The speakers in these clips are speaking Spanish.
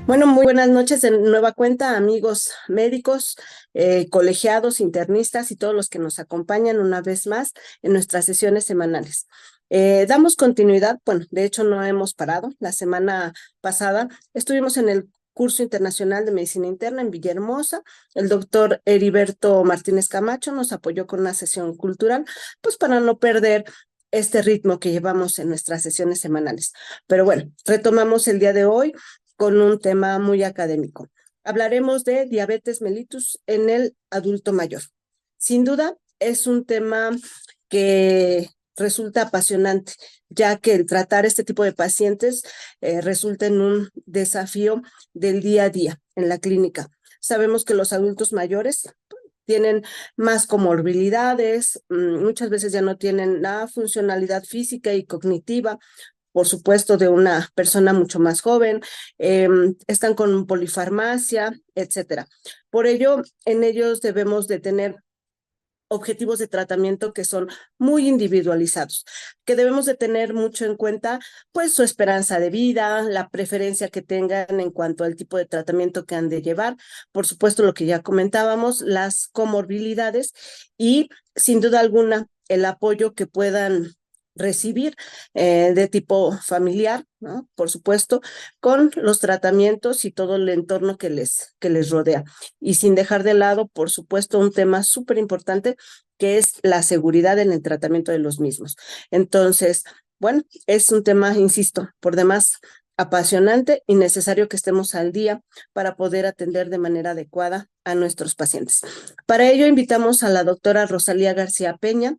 Bueno, muy buenas noches de nueva cuenta, amigos médicos, colegiados, internistas y todos los que nos acompañan una vez más en nuestras sesiones semanales. Damos continuidad, bueno, de hecho no hemos parado. La semana pasada estuvimos en el curso internacional de medicina interna en Villahermosa. El doctor Heriberto Martínez Camacho nos apoyó con una sesión cultural, pues para no perder este ritmo que llevamos en nuestras sesiones semanales. Pero bueno, retomamos el día de hoy con un tema muy académico. Hablaremos de diabetes mellitus en el adulto mayor. Sin duda, es un tema que resulta apasionante, ya que el tratar este tipo de pacientes resulta en un desafío del día a día en la clínica. Sabemos que los adultos mayores tienen más comorbilidades, muchas veces ya no tienen la funcionalidad física y cognitiva, por supuesto, de una persona mucho más joven, están con polifarmacia, etcétera. Por ello, en ellos debemos de tener objetivos de tratamiento que son muy individualizados, que debemos de tener mucho en cuenta, pues su esperanza de vida, la preferencia que tengan en cuanto al tipo de tratamiento que han de llevar, por supuesto lo que ya comentábamos, las comorbilidades y sin duda alguna el apoyo que puedan recibir de tipo familiar, ¿no? Por supuesto, con los tratamientos y todo el entorno que les rodea. Y sin dejar de lado, por supuesto, un tema súper importante que es la seguridad en el tratamiento de los mismos. Entonces, bueno, es un tema, insisto, por demás apasionante y necesario que estemos al día para poder atender de manera adecuada a nuestros pacientes. Para ello, invitamos a la doctora Rosalía García Peña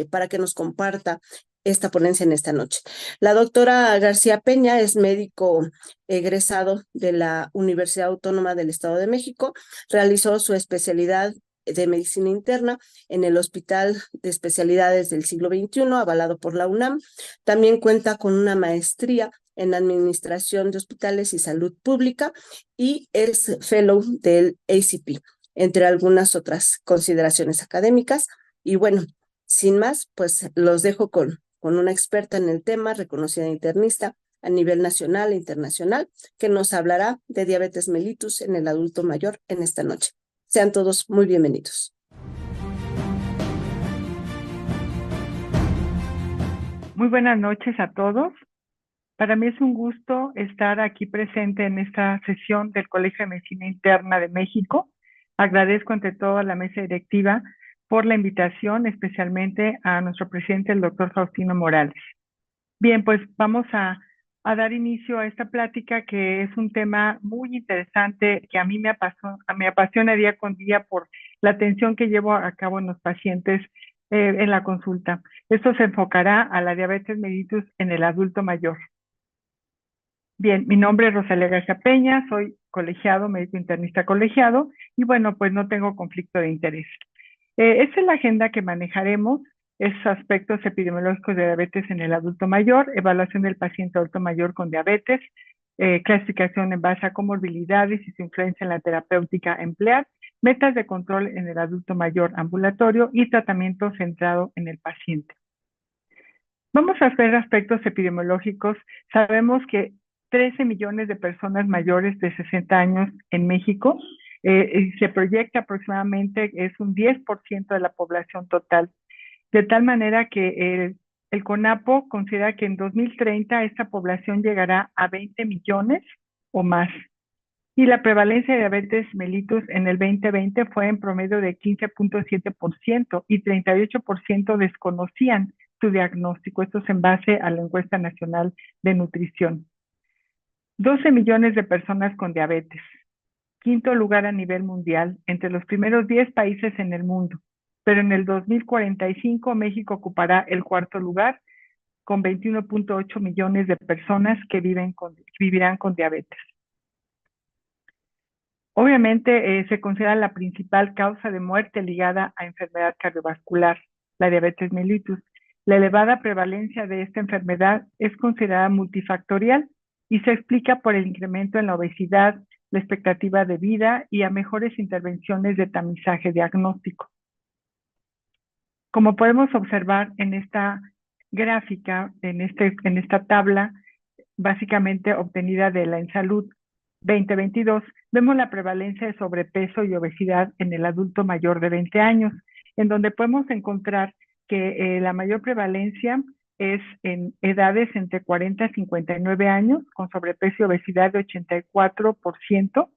para que nos comparta esta ponencia en esta noche. La doctora García Peña es médico egresado de la Universidad Autónoma del Estado de México, realizó su especialidad de medicina interna en el Hospital de Especialidades del Siglo XXI, avalado por la UNAM. También cuenta con una maestría en Administración de Hospitales y Salud Pública y es fellow del ACP, entre algunas otras consideraciones académicas. Y bueno, sin más, pues los dejo con una experta en el tema, reconocida internista a nivel nacional e internacional, que nos hablará de diabetes mellitus en el adulto mayor en esta noche. Sean todos muy bienvenidos. Muy buenas noches a todos. Para mí es un gusto estar aquí presente en esta sesión del Colegio de Medicina Interna de México. Agradezco ante todo a la mesa directiva por la invitación, especialmente a nuestro presidente, el doctor Faustino Morales. Bien, pues vamos a dar inicio a esta plática, que es un tema muy interesante, que a mí me apasiona día con día por la atención que llevo a cabo en los pacientes en la consulta. Esto se enfocará a la diabetes mellitus en el adulto mayor. Bien, mi nombre es Rosalía García Peña, soy colegiado, médico internista colegiado, y bueno, pues no tengo conflicto de interés. Esta es la agenda que manejaremos, esos aspectos epidemiológicos de diabetes en el adulto mayor, evaluación del paciente adulto mayor con diabetes, clasificación en base a comorbilidades y su influencia en la terapéutica a emplear, metas de control en el adulto mayor ambulatorio y tratamiento centrado en el paciente. Vamos a ver aspectos epidemiológicos. Sabemos que 13 millones de personas mayores de 60 años en México, y se proyecta aproximadamente es un 10% de la población total, de tal manera que el CONAPO considera que en 2030 esta población llegará a 20 millones o más. Y la prevalencia de diabetes mellitus en el 2020 fue en promedio de 15.7% y 38% desconocían su diagnóstico. Esto es en base a la encuesta nacional de nutrición. 12 millones de personas con diabetes. Quinto lugar a nivel mundial, entre los primeros 10 países en el mundo. Pero en el 2045 México ocupará el cuarto lugar con 21.8 millones de personas que vivirán con diabetes. Obviamente se considera la principal causa de muerte ligada a enfermedad cardiovascular, la diabetes mellitus. La elevada prevalencia de esta enfermedad es considerada multifactorial y se explica por el incremento en la obesidad, la expectativa de vida y a mejores intervenciones de tamizaje diagnóstico. Como podemos observar en esta gráfica, en esta tabla, básicamente obtenida de la EnSalud 2022, vemos la prevalencia de sobrepeso y obesidad en el adulto mayor de 20 años, en donde podemos encontrar que la mayor prevalencia es en edades entre 40 y 59 años, con sobrepeso y obesidad de 84%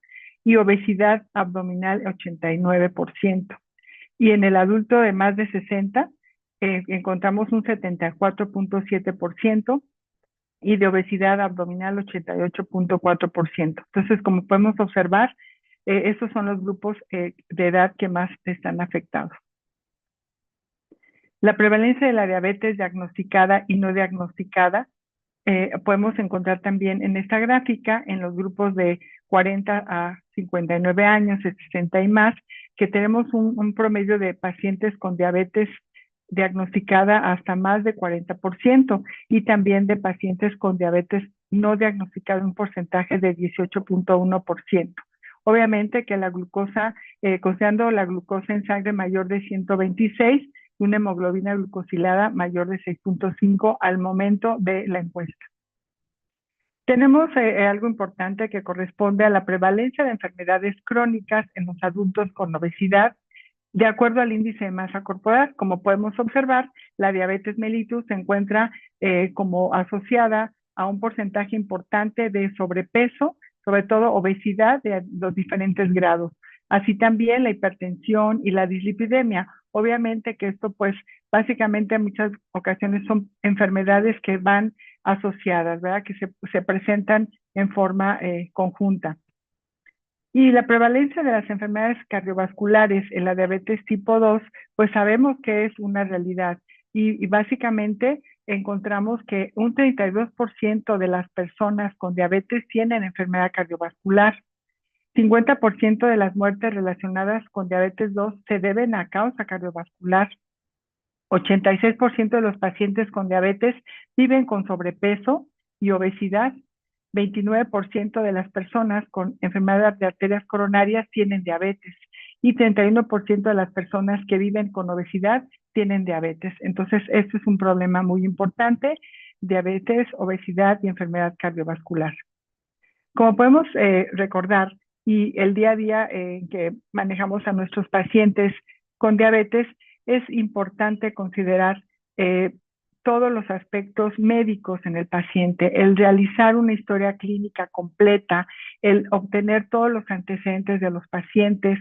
y obesidad abdominal 89%. Y en el adulto de más de 60 encontramos un 74.7% y de obesidad abdominal 88.4%. Entonces, como podemos observar, esos son los grupos de edad que más están afectados. La prevalencia de la diabetes diagnosticada y no diagnosticada podemos encontrar también en esta gráfica en los grupos de 40 a 59 años, de 60 y más, que tenemos un promedio de pacientes con diabetes diagnosticada hasta más de 40% y también de pacientes con diabetes no diagnosticada un porcentaje de 18.1%. Obviamente que la glucosa, considerando la glucosa en sangre mayor de 126 y una hemoglobina glucosilada mayor de 6.5 al momento de la encuesta. Tenemos algo importante que corresponde a la prevalencia de enfermedades crónicas en los adultos con obesidad, de acuerdo al índice de masa corporal. Como podemos observar, la diabetes mellitus se encuentra como asociada a un porcentaje importante de sobrepeso, sobre todo obesidad de los diferentes grados. Así también la hipertensión y la dislipidemia. Obviamente que esto pues básicamente en muchas ocasiones son enfermedades que van asociadas, ¿verdad? Que se presentan en forma conjunta. Y la prevalencia de las enfermedades cardiovasculares en la diabetes tipo 2, pues sabemos que es una realidad. Y básicamente encontramos que un 32% de las personas con diabetes tienen enfermedad cardiovascular. 50% de las muertes relacionadas con diabetes 2 se deben a causa cardiovascular. 86% de los pacientes con diabetes viven con sobrepeso y obesidad. 29% de las personas con enfermedad de arterias coronarias tienen diabetes y 31% de las personas que viven con obesidad tienen diabetes. Entonces, esto es un problema muy importante: diabetes, obesidad y enfermedad cardiovascular. Como podemos recordar, y el día a día que manejamos a nuestros pacientes con diabetes, es importante considerar todos los aspectos médicos en el paciente, el realizar una historia clínica completa, el obtener todos los antecedentes de los pacientes,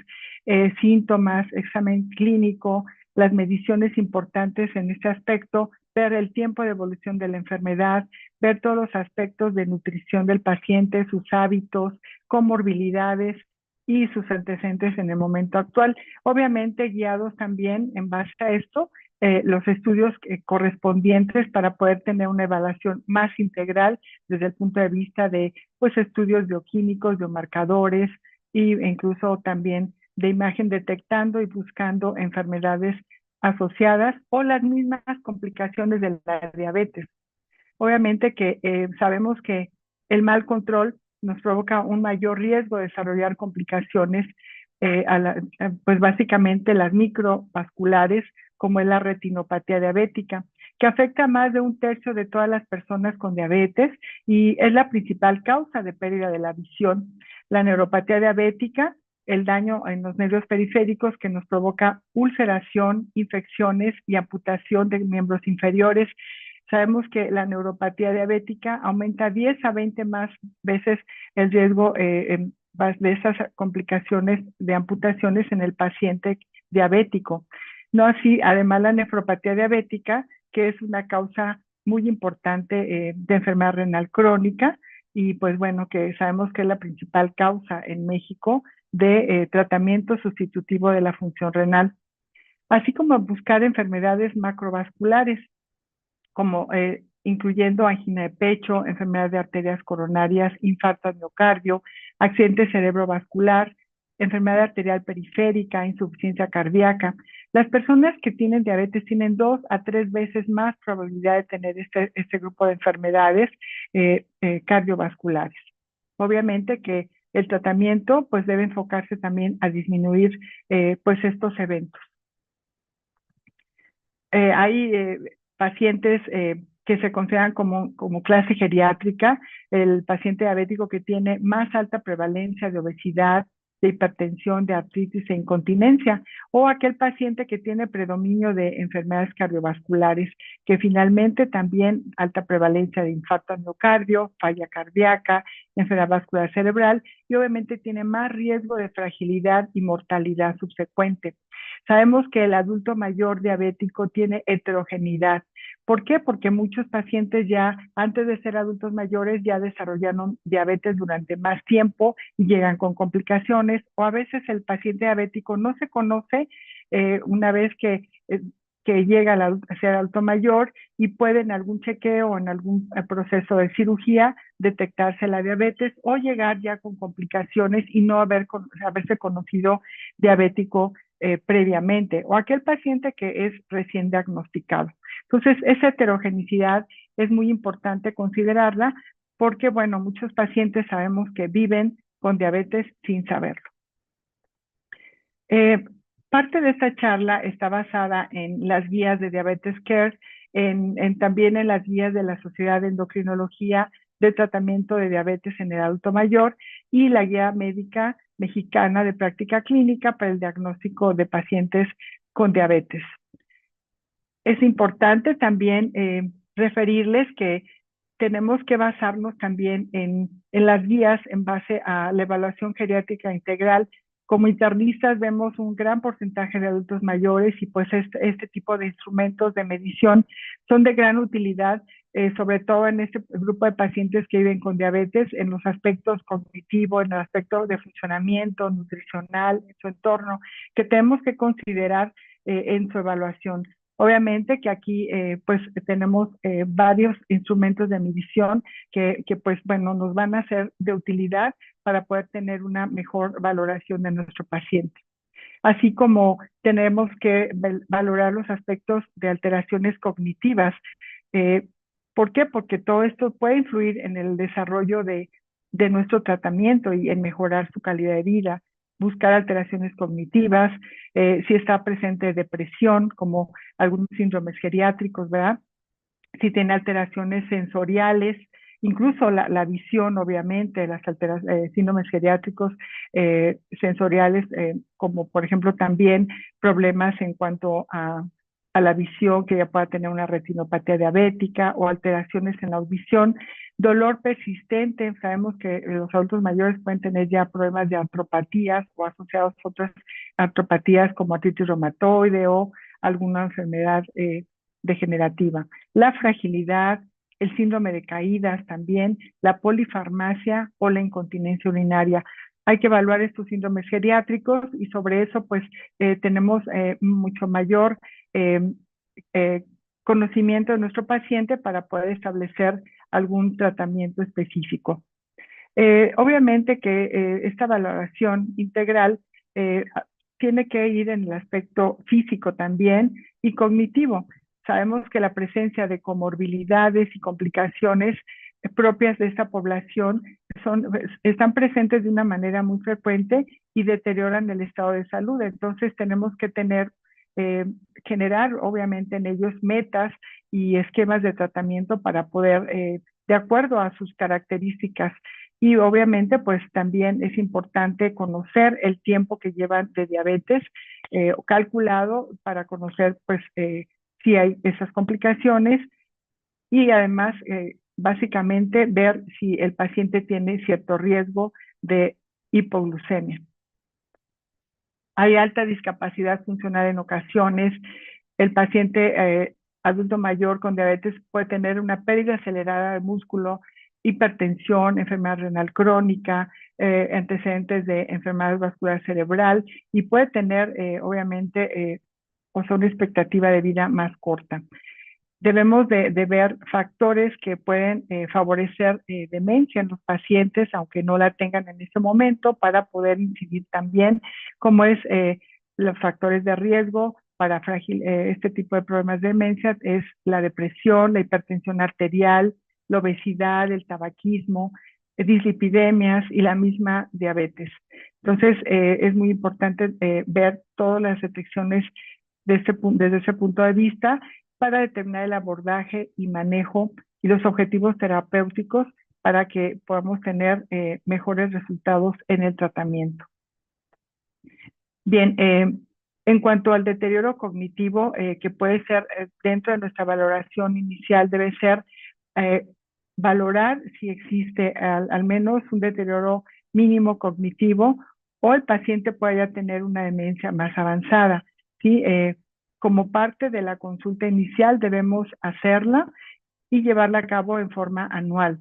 síntomas, examen clínico, las mediciones importantes en este aspecto, ver el tiempo de evolución de la enfermedad, ver todos los aspectos de nutrición del paciente, sus hábitos, comorbilidades y sus antecedentes en el momento actual. Obviamente guiados también en base a esto, los estudios correspondientes para poder tener una evaluación más integral desde el punto de vista de pues, estudios bioquímicos, biomarcadores e incluso también de imagen detectando y buscando enfermedades asociadas o las mismas complicaciones de la diabetes. Obviamente que sabemos que el mal control nos provoca un mayor riesgo de desarrollar complicaciones, pues básicamente las microvasculares, como es la retinopatía diabética, que afecta a más de un tercio de todas las personas con diabetes y es la principal causa de pérdida de la visión. La neuropatía diabética, el daño en los nervios periféricos que nos provoca ulceración, infecciones y amputación de miembros inferiores. Sabemos que la neuropatía diabética aumenta 10 a 20 más veces el riesgo de esas complicaciones de amputaciones en el paciente diabético. No así, además, la nefropatía diabética, que es una causa muy importante de enfermedad renal crónica y pues bueno, que sabemos que es la principal causa en México de tratamiento sustitutivo de la función renal, así como buscar enfermedades macrovasculares, como incluyendo angina de pecho, enfermedad de arterias coronarias, infarto al miocardio, accidente cerebrovascular, enfermedad arterial periférica, insuficiencia cardíaca. Las personas que tienen diabetes tienen 2 a 3 veces más probabilidad de tener este grupo de enfermedades cardiovasculares. Obviamente que el tratamiento pues debe enfocarse también a disminuir pues estos eventos. Hay pacientes que se consideran como clase geriátrica, el paciente diabético que tiene más alta prevalencia de obesidad, de hipertensión, de artritis e incontinencia, o aquel paciente que tiene predominio de enfermedades cardiovasculares, que finalmente también alta prevalencia de infarto al miocardio, falla cardíaca, enfermedad vascular cerebral, y obviamente tiene más riesgo de fragilidad y mortalidad subsecuente. Sabemos que el adulto mayor diabético tiene heterogeneidad. ¿Por qué? Porque muchos pacientes ya antes de ser adultos mayores ya desarrollaron diabetes durante más tiempo y llegan con complicaciones, o a veces el paciente diabético no se conoce una vez que llega a ser adulto mayor y puede en algún chequeo o en algún proceso de cirugía detectarse la diabetes o llegar ya con complicaciones y no haberse conocido diabético previamente, o aquel paciente que es recién diagnosticado. Entonces, esa heterogeneidad es muy importante considerarla porque, bueno, muchos pacientes sabemos que viven con diabetes sin saberlo. Parte de esta charla está basada en las guías de Diabetes Care, también en las guías de la Sociedad de Endocrinología de Tratamiento de Diabetes en el Adulto Mayor y la guía médica mexicana de práctica clínica para el diagnóstico de pacientes con diabetes. Es importante también referirles que tenemos que basarnos también en las guías en base a la evaluación geriátrica integral. Como internistas vemos un gran porcentaje de adultos mayores y pues este tipo de instrumentos de medición son de gran utilidad, sobre todo en este grupo de pacientes que viven con diabetes, en los aspectos cognitivos, en el aspecto de funcionamiento nutricional, en su entorno, que tenemos que considerar en su evaluación. Obviamente que aquí pues tenemos varios instrumentos de medición que pues bueno nos van a ser de utilidad para poder tener una mejor valoración de nuestro paciente. Así como tenemos que valorar los aspectos de alteraciones cognitivas. ¿Por qué? Porque todo esto puede influir en el desarrollo de nuestro tratamiento y en mejorar su calidad de vida. Buscar alteraciones cognitivas, si está presente depresión, como algunos síndromes geriátricos, ¿verdad? Si tiene alteraciones sensoriales, incluso la visión, obviamente, las síndromes geriátricos sensoriales, como por ejemplo también problemas en cuanto a la visión, que ya pueda tener una retinopatía diabética o alteraciones en la audición, dolor persistente. Sabemos que los adultos mayores pueden tener ya problemas de artropatías o asociados a otras artropatías como artritis reumatoide o alguna enfermedad degenerativa. La fragilidad, el síndrome de caídas también, la polifarmacia o la incontinencia urinaria. Hay que evaluar estos síndromes geriátricos y sobre eso pues tenemos mucho mayor conocimiento de nuestro paciente para poder establecer algún tratamiento específico. Obviamente que esta valoración integral tiene que ir en el aspecto físico también y cognitivo. Sabemos que la presencia de comorbilidades y complicaciones propias de esta población están presentes de una manera muy frecuente y deterioran el estado de salud. Entonces tenemos que generar obviamente en ellos metas y esquemas de tratamiento para poder, de acuerdo a sus características. Y obviamente pues también es importante conocer el tiempo que llevan de diabetes calculado para conocer pues si hay esas complicaciones y además básicamente ver si el paciente tiene cierto riesgo de hipoglucemia. Hay alta discapacidad funcional en ocasiones. El paciente adulto mayor con diabetes puede tener una pérdida acelerada de músculo, hipertensión, enfermedad renal crónica, antecedentes de enfermedad vascular cerebral y puede tener obviamente una expectativa de vida más corta. Debemos de ver factores que pueden favorecer demencia en los pacientes, aunque no la tengan en este momento, para poder incidir también, como es los factores de riesgo para este tipo de problemas de demencia, es la depresión, la hipertensión arterial, la obesidad, el tabaquismo, dislipidemias y la misma diabetes. Entonces, es muy importante ver todas las detecciones desde ese punto de vista para determinar el abordaje y manejo y los objetivos terapéuticos para que podamos tener mejores resultados en el tratamiento. Bien, en cuanto al deterioro cognitivo, que puede ser dentro de nuestra valoración inicial, debe ser valorar si existe al menos un deterioro mínimo cognitivo o el paciente pueda tener una demencia más avanzada. ¿Sí? Como parte de la consulta inicial debemos hacerla y llevarla a cabo en forma anual.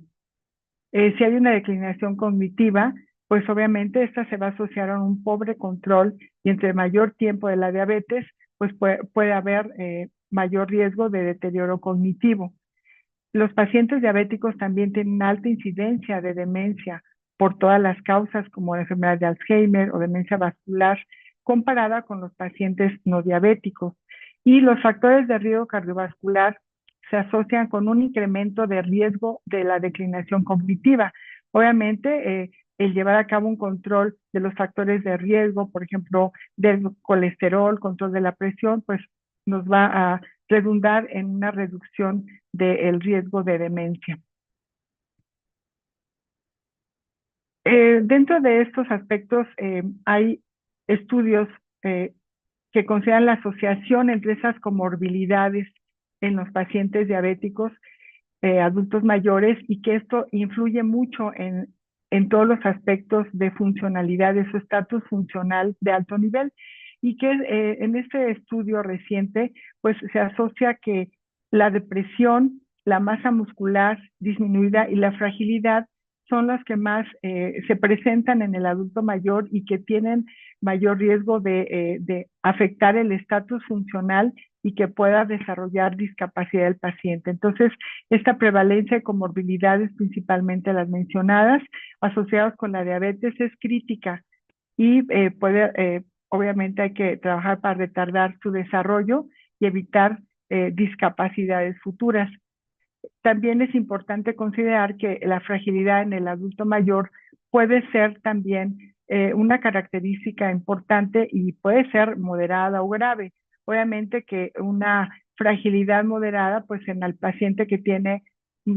Si hay una declinación cognitiva, pues obviamente esta se va a asociar a un pobre control y entre mayor tiempo de la diabetes, pues puede haber mayor riesgo de deterioro cognitivo. Los pacientes diabéticos también tienen alta incidencia de demencia por todas las causas como la enfermedad de Alzheimer o demencia vascular comparada con los pacientes no diabéticos. Y los factores de riesgo cardiovascular se asocian con un incremento de riesgo de la declinación cognitiva. Obviamente, el llevar a cabo un control de los factores de riesgo, por ejemplo, del colesterol, control de la presión, pues nos va a redundar en una reducción del riesgo de demencia. Dentro de estos aspectos hay estudios que consideran la asociación entre esas comorbilidades en los pacientes diabéticos adultos mayores y que esto influye mucho en todos los aspectos de funcionalidad, de su estatus funcional de alto nivel y que en este estudio reciente pues se asocia que la depresión, la masa muscular disminuida y la fragilidad son las que más se presentan en el adulto mayor y que tienen mayor riesgo de afectar el estatus funcional y que pueda desarrollar discapacidad del paciente. Entonces, esta prevalencia de comorbilidades, principalmente las mencionadas, asociadas con la diabetes, es crítica y obviamente hay que trabajar para retardar su desarrollo y evitar discapacidades futuras. También es importante considerar que la fragilidad en el adulto mayor puede ser también una característica importante y puede ser moderada o grave. Obviamente que una fragilidad moderada, pues en el paciente que tiene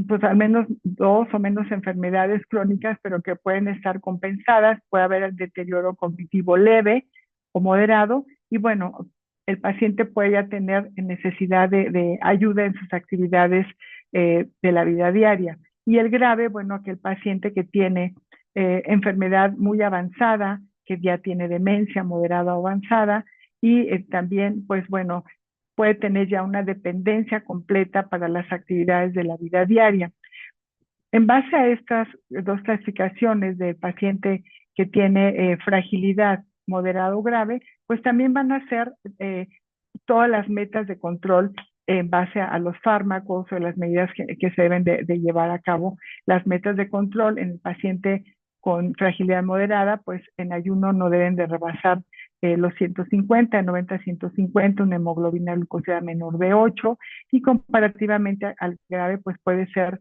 pues al menos 2 o menos enfermedades crónicas, pero que pueden estar compensadas, puede haber el deterioro cognitivo leve o moderado, y bueno, el paciente puede ya tener necesidad de ayuda en sus actividades de la vida diaria. Y el grave, bueno, aquel paciente que tiene enfermedad muy avanzada, que ya tiene demencia moderada o avanzada, y también, pues bueno, puede tener ya una dependencia completa para las actividades de la vida diaria. En base a estas dos clasificaciones de paciente que tiene fragilidad moderada o grave, pues también van a ser todas las metas de control en base a los fármacos o las medidas que se deben de llevar a cabo. Las metas de control en el paciente con fragilidad moderada, pues en ayuno no deben de rebasar los 150, 90, 150, una hemoglobina glucosilada menor de 8 y comparativamente al grave, pues puede ser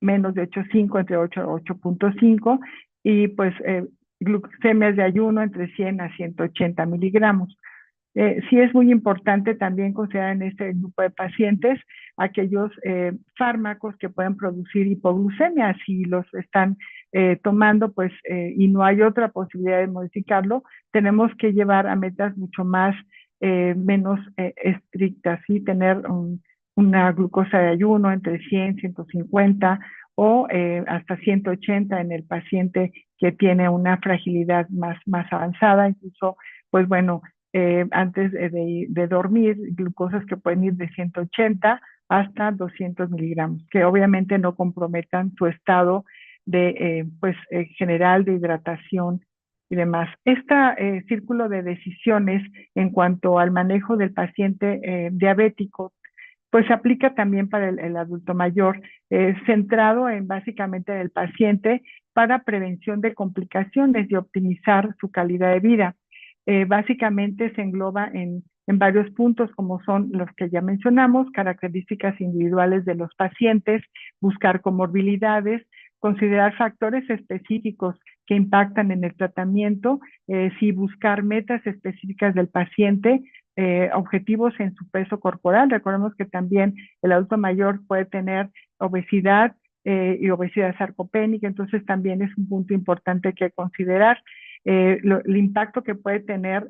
menos de 8.5, entre 8 a 8.5 y pues glucemias de ayuno entre 100 a 180 miligramos. Sí es muy importante también considerar en este grupo de pacientes aquellos fármacos que pueden producir hipoglucemia. Si los están tomando pues y no hay otra posibilidad de modificarlo, tenemos que llevar a metas mucho más menos estrictas, ¿sí? Tener una glucosa de ayuno entre 100, 150 o hasta 180 en el paciente que tiene una fragilidad más avanzada, incluso pues bueno, antes de dormir, glucosas que pueden ir de 180 hasta 200 miligramos, que obviamente no comprometan su estado de general de hidratación y demás. Este círculo de decisiones en cuanto al manejo del paciente diabético, pues se aplica también para el adulto mayor, centrado en básicamente en el paciente para prevención de complicaciones y optimizar su calidad de vida. Básicamente se engloba en varios puntos como son los que ya mencionamos, características individuales de los pacientes, buscar comorbilidades, considerar factores específicos que impactan en el tratamiento, sí buscar metas específicas del paciente, objetivos en su peso corporal. Recordemos que también el adulto mayor puede tener obesidad y obesidad sarcopénica, entonces también es un punto importante que considerar el impacto que puede tener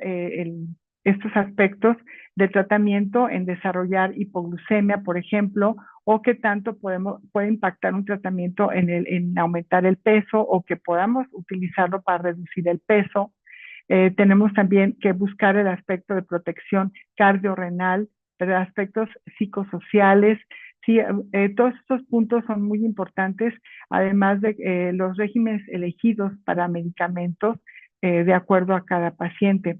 estos aspectos del tratamiento en desarrollar hipoglucemia, por ejemplo, o qué tanto puede impactar un tratamiento en aumentar el peso o que podamos utilizarlo para reducir el peso. Tenemos también que buscar el aspecto de protección cardiorrenal, aspectos psicosociales. Sí, todos estos puntos son muy importantes, además de los regímenes elegidos para medicamentos de acuerdo a cada paciente.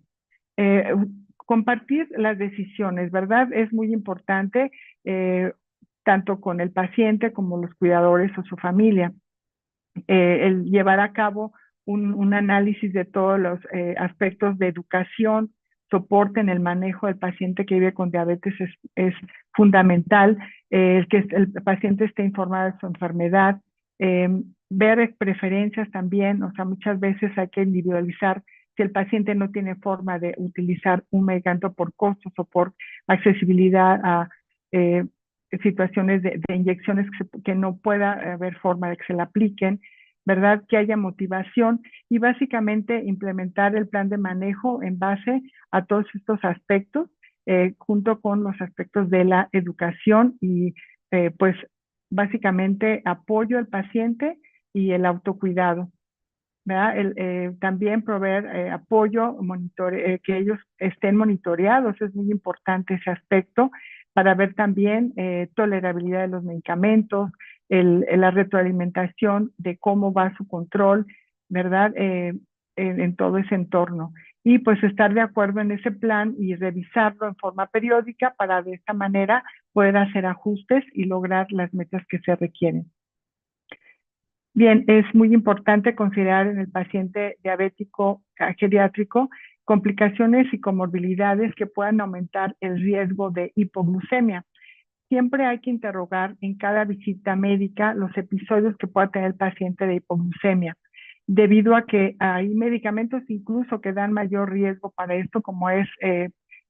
Compartir las decisiones, ¿verdad? Es muy importante, tanto con el paciente como los cuidadores o su familia. El llevar a cabo un análisis de todos los aspectos de educación, soporte en el manejo del paciente que vive con diabetes es fundamental, el que el paciente esté informado de su enfermedad, ver preferencias también, o sea, muchas veces hay que individualizar si el paciente no tiene forma de utilizar un medicamento por costos o por accesibilidad a situaciones de inyecciones que no pueda haber forma de que se le apliquen, ¿verdad? Que haya motivación y básicamente implementar el plan de manejo en base a todos estos aspectos, junto con los aspectos de la educación y pues básicamente apoyo al paciente y el autocuidado. ¿Verdad? También proveer apoyo, que ellos estén monitoreados, es muy importante ese aspecto para ver también tolerabilidad de los medicamentos, la retroalimentación de cómo va su control, ¿verdad? En todo ese entorno. Y pues estar de acuerdo en ese plan y revisarlo en forma periódica para de esta manera poder hacer ajustes y lograr las metas que se requieren. Bien, es muy importante considerar en el paciente diabético geriátrico complicaciones y comorbilidades que puedan aumentar el riesgo de hipoglucemia. Siempre hay que interrogar en cada visita médica los episodios que pueda tener el paciente de hipoglucemia, debido a que hay medicamentos incluso que dan mayor riesgo para esto, como es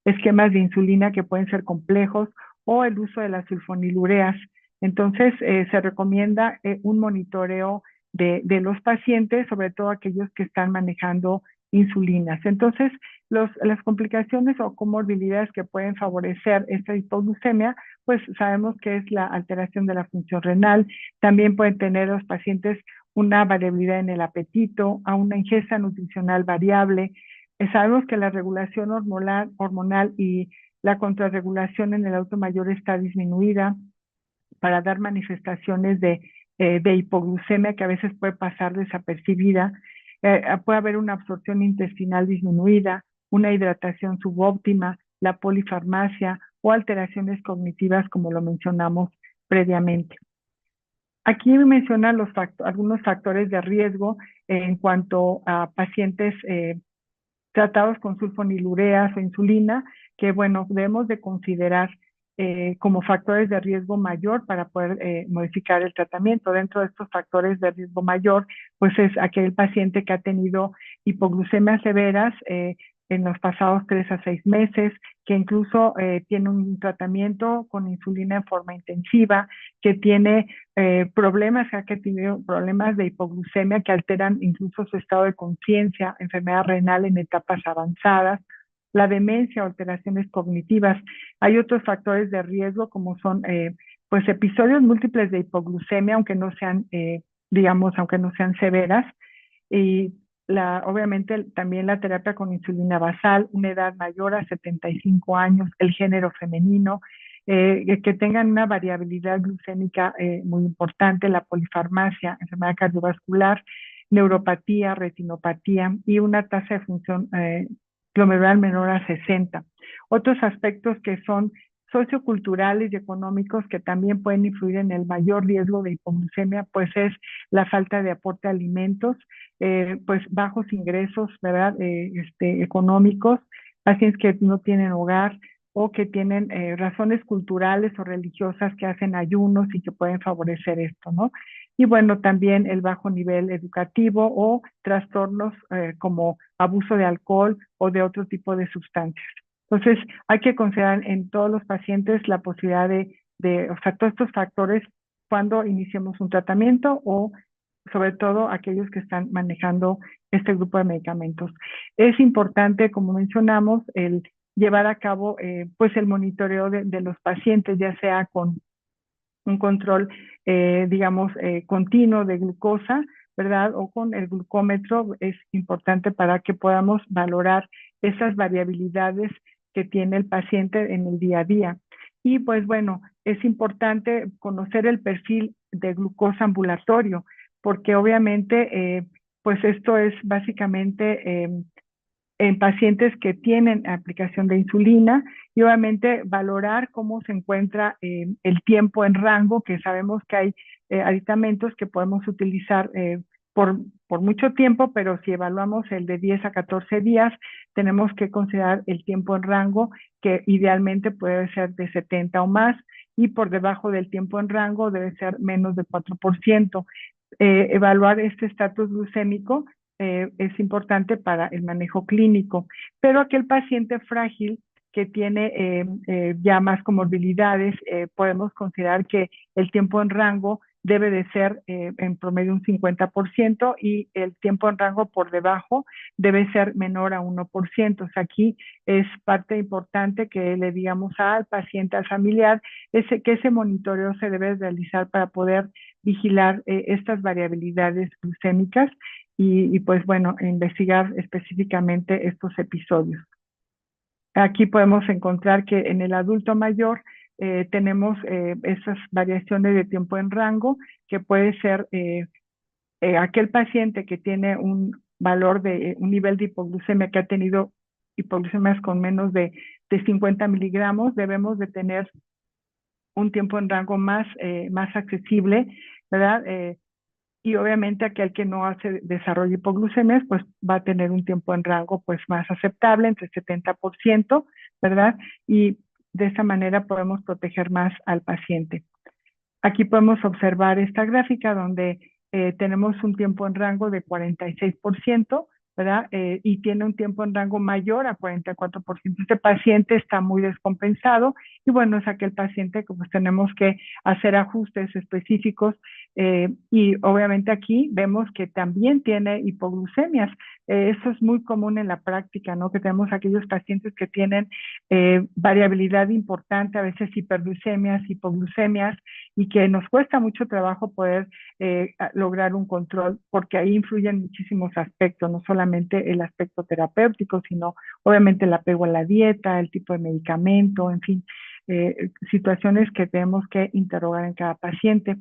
esquemas de insulina que pueden ser complejos o el uso de las sulfonilureas. Entonces, se recomienda un monitoreo de los pacientes, sobre todo aquellos que están manejando insulinas. Entonces, las complicaciones o comorbilidades que pueden favorecer esta hipoglucemia, pues sabemos que es la alteración de la función renal. También pueden tener los pacientes una variabilidad en el apetito, a una ingesta nutricional variable. Sabemos que la regulación hormonal y la contrarregulación en el adulto mayor está disminuida para dar manifestaciones de hipoglucemia que a veces puede pasar desapercibida. Puede haber una absorción intestinal disminuida, una hidratación subóptima, la polifarmacia o alteraciones cognitivas como lo mencionamos previamente. Aquí menciona algunos factores de riesgo en cuanto a pacientes tratados con sulfonilureas o insulina, que bueno, debemos de considerar como factores de riesgo mayor para poder modificar el tratamiento. Dentro de estos factores de riesgo mayor, pues es aquel paciente que ha tenido hipoglucemias severas en los pasados 3 a 6 meses, que incluso tiene un tratamiento con insulina en forma intensiva, que tiene problemas de hipoglucemia que alteran incluso su estado de conciencia, enfermedad renal en etapas avanzadas, la demencia o alteraciones cognitivas. Hay otros factores de riesgo como son pues episodios múltiples de hipoglucemia, aunque no sean, aunque no sean severas, y obviamente también la terapia con insulina basal, una edad mayor a 75 años, el género femenino, que tengan una variabilidad glucémica muy importante, la polifarmacia, enfermedad cardiovascular, neuropatía, retinopatía y una tasa de función glomerular menor a 60. Otros aspectos que son socioculturales y económicos que también pueden influir en el mayor riesgo de hipoglucemia, pues es la falta de aporte a alimentos, pues bajos ingresos, ¿verdad? Económicos, pacientes que no tienen hogar o que tienen razones culturales o religiosas que hacen ayunos y que pueden favorecer esto, ¿no? Y bueno, también el bajo nivel educativo o trastornos como abuso de alcohol o de otro tipo de sustancias. Entonces, hay que considerar en todos los pacientes la posibilidad o sea, todos estos factores cuando iniciemos un tratamiento o sobre todo aquellos que están manejando este grupo de medicamentos. Es importante, como mencionamos, el llevar a cabo pues el monitoreo de los pacientes, ya sea con un control, digamos, continuo de glucosa, ¿verdad? O con el glucómetro es importante para que podamos valorar esas variabilidades que tiene el paciente en el día a día. Y pues bueno, es importante conocer el perfil de glucosa ambulatorio, porque obviamente, pues esto es básicamente en pacientes que tienen aplicación de insulina y obviamente valorar cómo se encuentra el tiempo en rango, que sabemos que hay aditamentos que podemos utilizar por mucho tiempo, pero si evaluamos el de 10 a 14 días, tenemos que considerar el tiempo en rango, que idealmente puede ser de 70 o más, y por debajo del tiempo en rango debe ser menos de 4%. Evaluar este estatus glucémico es importante para el manejo clínico, pero aquel paciente frágil que tiene ya más comorbilidades, podemos considerar que el tiempo en rango debe de ser en promedio un 50% y el tiempo en rango por debajo debe ser menor a 1%. O sea, aquí es parte importante que le digamos al paciente, al familiar, que ese monitoreo se debe realizar para poder vigilar estas variabilidades glucémicas y pues bueno, investigar específicamente estos episodios. Aquí podemos encontrar que en el adulto mayor tenemos esas variaciones de tiempo en rango, que puede ser aquel paciente que tiene un valor de un nivel de hipoglucemia, que ha tenido hipoglucemias con menos de 50 miligramos, debemos de tener un tiempo en rango más accesible, ¿verdad? Y obviamente aquel que no hace desarrollo de hipoglucemias, pues va a tener un tiempo en rango pues más aceptable, entre 70%, ¿verdad? Y de esa manera podemos proteger más al paciente. Aquí podemos observar esta gráfica donde tenemos un tiempo en rango de 46%, ¿verdad? Y tiene un tiempo en rango mayor a 44%. Este paciente está muy descompensado y bueno, es aquel paciente que pues tenemos que hacer ajustes específicos y obviamente aquí vemos que también tiene hipoglucemias. Eso es muy común en la práctica, ¿no? Que tenemos aquellos pacientes que tienen variabilidad importante, a veces hiperglucemias, hipoglucemias, y que nos cuesta mucho trabajo poder lograr un control, porque ahí influyen muchísimos aspectos, no solamente el aspecto terapéutico, sino obviamente el apego a la dieta, el tipo de medicamento, en fin, situaciones que tenemos que interrogar en cada paciente.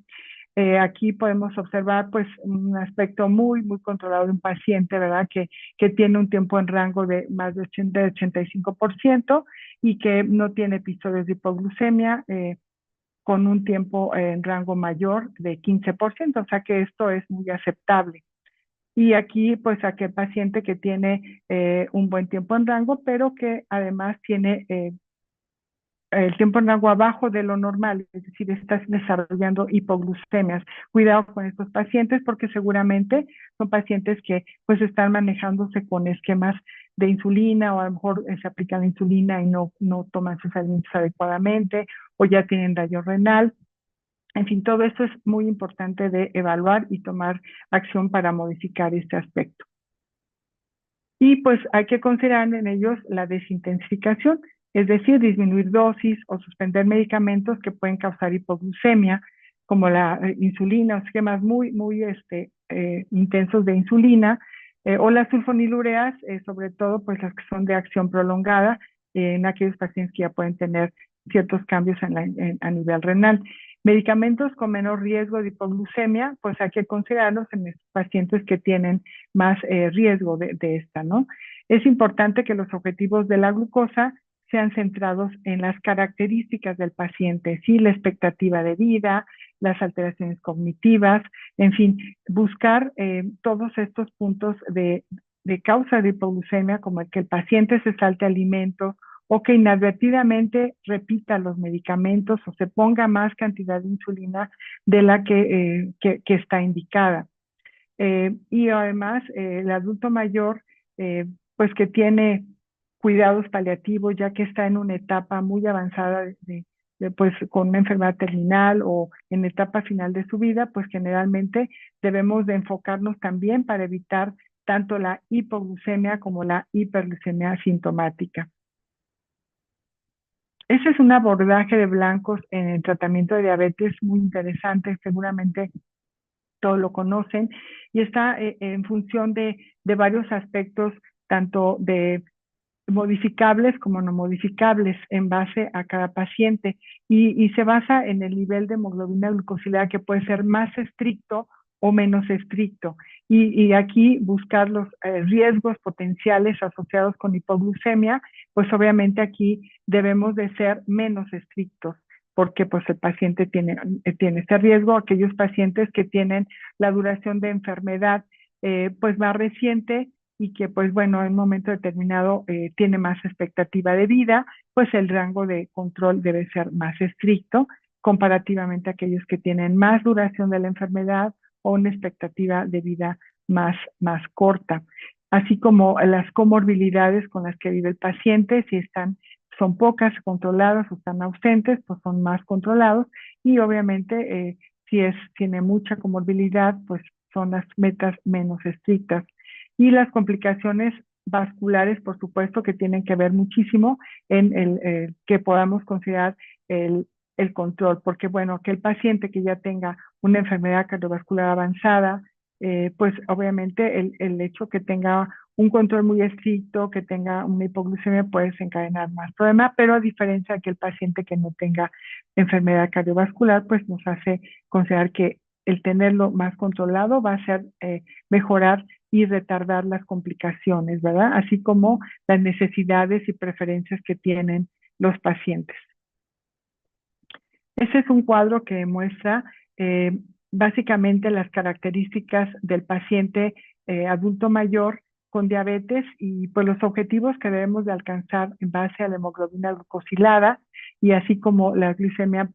Aquí podemos observar pues un aspecto muy, muy controlado de un paciente, ¿verdad? Que tiene un tiempo en rango de más de 85% y que no tiene episodios de hipoglucemia, con un tiempo en rango mayor de 15%, o sea que esto es muy aceptable. Y aquí, pues, aquel paciente que tiene un buen tiempo en rango, pero que además tiene el tiempo en rango abajo de lo normal, es decir, estás desarrollando hipoglucemias. Cuidado con estos pacientes porque seguramente son pacientes que pues están manejándose con esquemas de insulina o a lo mejor se aplican insulina y no toman sus alimentos adecuadamente o ya tienen daño renal. En fin, todo esto es muy importante de evaluar y tomar acción para modificar este aspecto. Y pues hay que considerar en ellos la desintensificación, es decir, disminuir dosis o suspender medicamentos que pueden causar hipoglucemia, como la insulina, o esquemas muy intensos de insulina, o las sulfonilureas, sobre todo pues las que son de acción prolongada, en aquellos pacientes que ya pueden tener ciertos cambios a nivel renal. Medicamentos con menor riesgo de hipoglucemia, pues hay que considerarlos en los pacientes que tienen más riesgo de esta, ¿no? Es importante que los objetivos de la glucosa sean centrados en las características del paciente, ¿sí? La expectativa de vida, las alteraciones cognitivas, en fin, buscar todos estos puntos de causa de hipoglucemia, como el que el paciente se salte alimentos o que inadvertidamente repita los medicamentos o se ponga más cantidad de insulina de la que está indicada. Y además el adulto mayor, pues que tiene cuidados paliativos, ya que está en una etapa muy avanzada pues con una enfermedad terminal o en etapa final de su vida, pues generalmente debemos de enfocarnos también para evitar tanto la hipoglucemia como la hiperglucemia sintomática. Ese es un abordaje de blancos en el tratamiento de diabetes muy interesante, seguramente todos lo conocen, y está en función de varios aspectos, tanto de modificables como no modificables en base a cada paciente y se basa en el nivel de hemoglobina glucosilada que puede ser más estricto o menos estricto. Y aquí buscar los riesgos potenciales asociados con hipoglucemia, pues obviamente aquí debemos de ser menos estrictos porque pues el paciente tiene este riesgo. Aquellos pacientes que tienen la duración de enfermedad pues más reciente y que pues bueno, en un momento determinado tiene más expectativa de vida, pues el rango de control debe ser más estricto comparativamente a aquellos que tienen más duración de la enfermedad o una expectativa de vida más corta. Así como las comorbilidades con las que vive el paciente, si son pocas controladas o están ausentes, pues son más controlados y obviamente tiene mucha comorbilidad, pues son las metas menos estrictas. Y las complicaciones vasculares, por supuesto, que tienen que ver muchísimo en que podamos considerar el control, porque bueno, aquel paciente que ya tenga una enfermedad cardiovascular avanzada, pues obviamente el hecho que tenga un control muy estricto, que tenga una hipoglucemia puede desencadenar más problemas, pero a diferencia de aquel paciente que no tenga enfermedad cardiovascular, pues nos hace considerar que el tenerlo más controlado va a hacer mejorar y retardar las complicaciones, ¿verdad? Así como las necesidades y preferencias que tienen los pacientes. Ese es un cuadro que muestra básicamente las características del paciente adulto mayor con diabetes y pues los objetivos que debemos de alcanzar en base a la hemoglobina glucosilada y así como la glicemia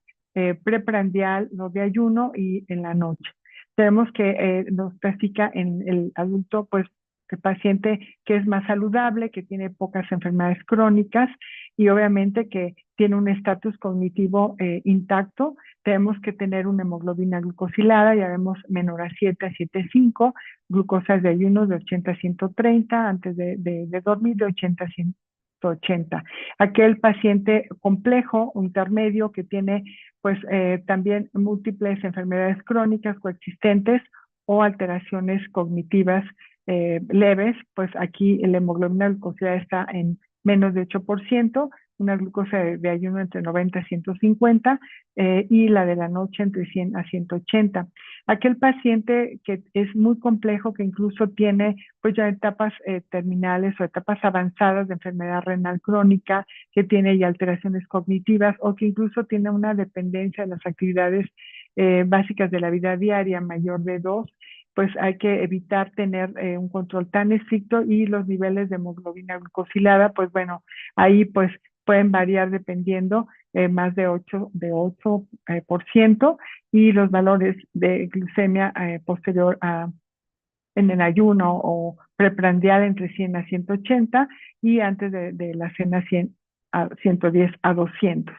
preprandial, no de ayuno y en la noche. Tenemos que nos clasifica en el adulto, pues el paciente que es más saludable, que tiene pocas enfermedades crónicas y obviamente que tiene un estatus cognitivo intacto. Tenemos que tener una hemoglobina glucosilada, ya vemos menor a 7 a 7,5, glucosas de ayuno de 80 a 130, antes de dormir de 80 a 180. Aquel paciente complejo, intermedio, que tiene pues también múltiples enfermedades crónicas coexistentes o alteraciones cognitivas leves, pues aquí la hemoglobina glucosilada está en menos de 8%, una glucosa de ayuno entre 90 y 150 y la de la noche entre 100 a 180. Aquel paciente que es muy complejo, que incluso tiene pues ya etapas terminales o etapas avanzadas de enfermedad renal crónica, que tiene ya alteraciones cognitivas o que incluso tiene una dependencia de las actividades básicas de la vida diaria mayor de 2, pues hay que evitar tener un control tan estricto y los niveles de hemoglobina glucosilada, pues bueno, ahí pues pueden variar dependiendo más de 8% y los valores de glucemia posterior en el ayuno o preprandial entre 100 a 180 y antes de la cena 110 a 200.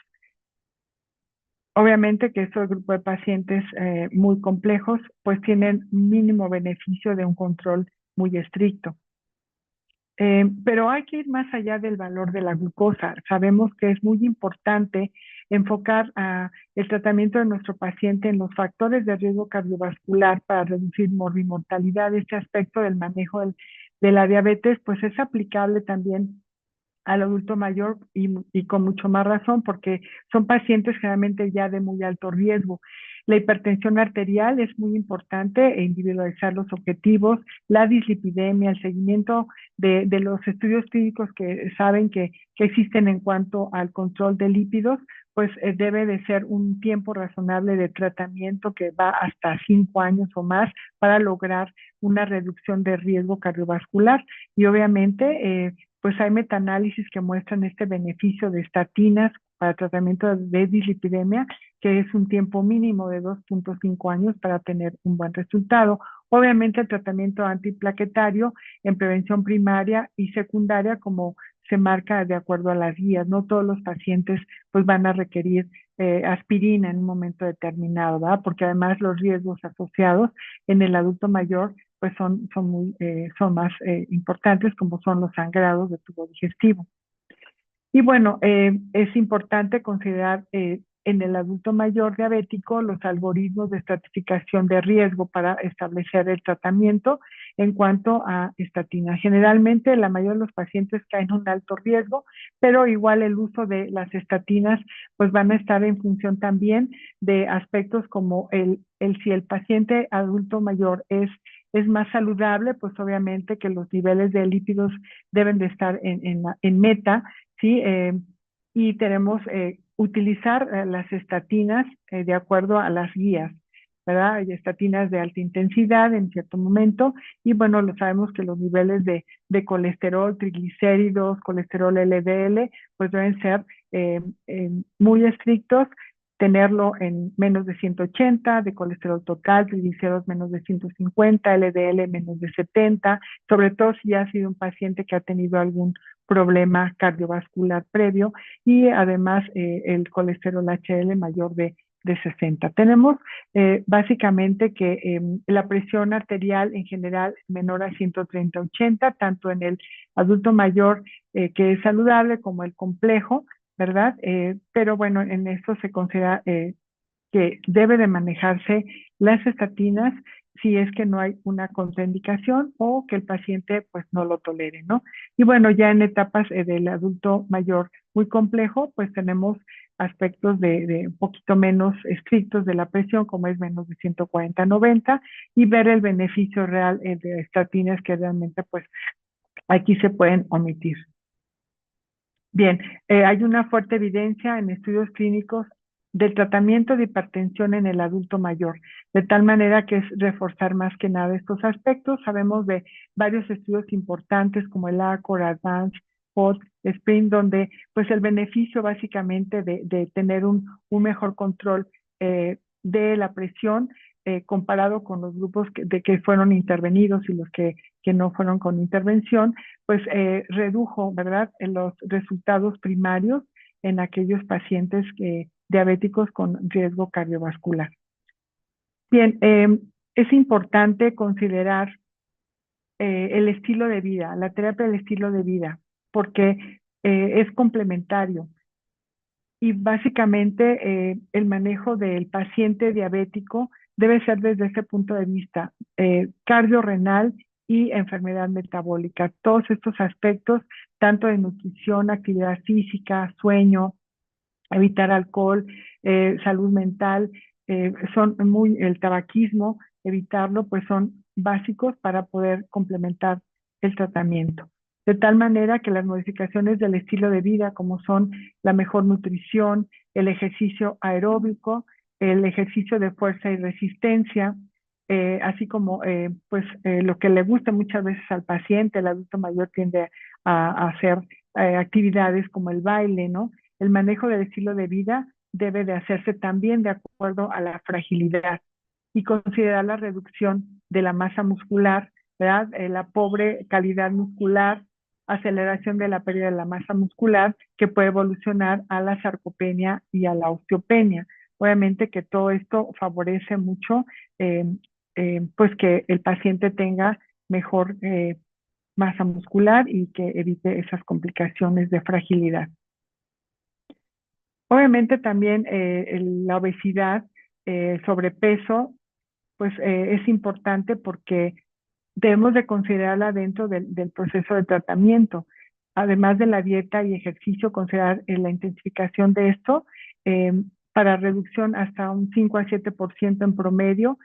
Obviamente que estos grupos de pacientes muy complejos pues tienen mínimo beneficio de un control muy estricto. Pero hay que ir más allá del valor de la glucosa. Sabemos que es muy importante enfocar el tratamiento de nuestro paciente en los factores de riesgo cardiovascular para reducir morbimortalidad. Este aspecto del manejo de la diabetes pues es aplicable también al adulto mayor y con mucho más razón porque son pacientes generalmente ya de muy alto riesgo. La hipertensión arterial es muy importante individualizar los objetivos, la dislipidemia, el seguimiento de los estudios clínicos que saben que existen en cuanto al control de lípidos, pues debe de ser un tiempo razonable de tratamiento que va hasta 5 años o más para lograr una reducción de riesgo cardiovascular y obviamente pues hay metaanálisis que muestran este beneficio de estatinas para tratamiento de dislipidemia, que es un tiempo mínimo de 2,5 años para tener un buen resultado. Obviamente el tratamiento antiplaquetario en prevención primaria y secundaria como se marca de acuerdo a las guías. No todos los pacientes pues van a requerir aspirina en un momento determinado, ¿verdad? Porque además los riesgos asociados en el adulto mayor pues son más importantes, como son los sangrados de tubo digestivo. Y bueno, es importante considerar en el adulto mayor diabético los algoritmos de estratificación de riesgo para establecer el tratamiento en cuanto a estatinas. Generalmente la mayoría de los pacientes caen en un alto riesgo, pero igual el uso de las estatinas pues van a estar en función también de aspectos como si el paciente adulto mayor es más saludable, pues obviamente que los niveles de lípidos deben de estar en meta, ¿sí? Y tenemos utilizar las estatinas de acuerdo a las guías, ¿verdad? Hay estatinas de alta intensidad en cierto momento y bueno, lo sabemos que los niveles de colesterol, triglicéridos, colesterol LDL, pues deben ser muy estrictos, tenerlo en menos de 180, de colesterol total, triglicéridos menos de 150, LDL menos de 70, sobre todo si ya ha sido un paciente que ha tenido algún problema cardiovascular previo y además el colesterol HDL mayor de 60. Tenemos básicamente que la presión arterial en general menor a 130/80, tanto en el adulto mayor que es saludable como el complejo, ¿verdad? Pero bueno, en esto se considera que debe de manejarse las estatinas si es que no hay una contraindicación o que el paciente pues no lo tolere, ¿no? Y bueno, ya en etapas del adulto mayor muy complejo, pues tenemos aspectos de un poquito menos estrictos de la presión, como es menos de 140/90, y ver el beneficio real de estatinas que realmente pues aquí se pueden omitir. Bien, hay una fuerte evidencia en estudios clínicos del tratamiento de hipertensión en el adulto mayor, de tal manera que es reforzar más que nada estos aspectos. Sabemos de varios estudios importantes como el ACOR, Advance, POT, SPRINT, donde pues el beneficio básicamente de tener un mejor control de la presión comparado con los grupos que fueron intervenidos y los que no fueron con intervención, pues redujo, ¿verdad?, en los resultados primarios en aquellos pacientes diabéticos con riesgo cardiovascular. Bien, es importante considerar el estilo de vida, la terapia del estilo de vida, porque es complementario. Y básicamente el manejo del paciente diabético debe ser desde ese punto de vista cardiorrenal y enfermedad metabólica. Todos estos aspectos, tanto de nutrición, actividad física, sueño, evitar alcohol, salud mental, el tabaquismo, evitarlo, pues son básicos para poder complementar el tratamiento. De tal manera que las modificaciones del estilo de vida, como son la mejor nutrición, el ejercicio aeróbico, el ejercicio de fuerza y resistencia, así como lo que le gusta muchas veces al paciente, el adulto mayor tiende a hacer actividades como el baile, ¿no? El manejo del estilo de vida debe de hacerse también de acuerdo a la fragilidad y considerar la reducción de la masa muscular, ¿verdad? La pobre calidad muscular, aceleración de la pérdida de la masa muscular que puede evolucionar a la sarcopenia y a la osteopenia. Obviamente que todo esto favorece mucho pues que el paciente tenga mejor masa muscular y que evite esas complicaciones de fragilidad. Obviamente también la obesidad, sobrepeso, pues es importante porque debemos de considerarla dentro del proceso de tratamiento. Además de la dieta y ejercicio, considerar la intensificación de esto eh, para reducción hasta un 5 a 7% en promedio.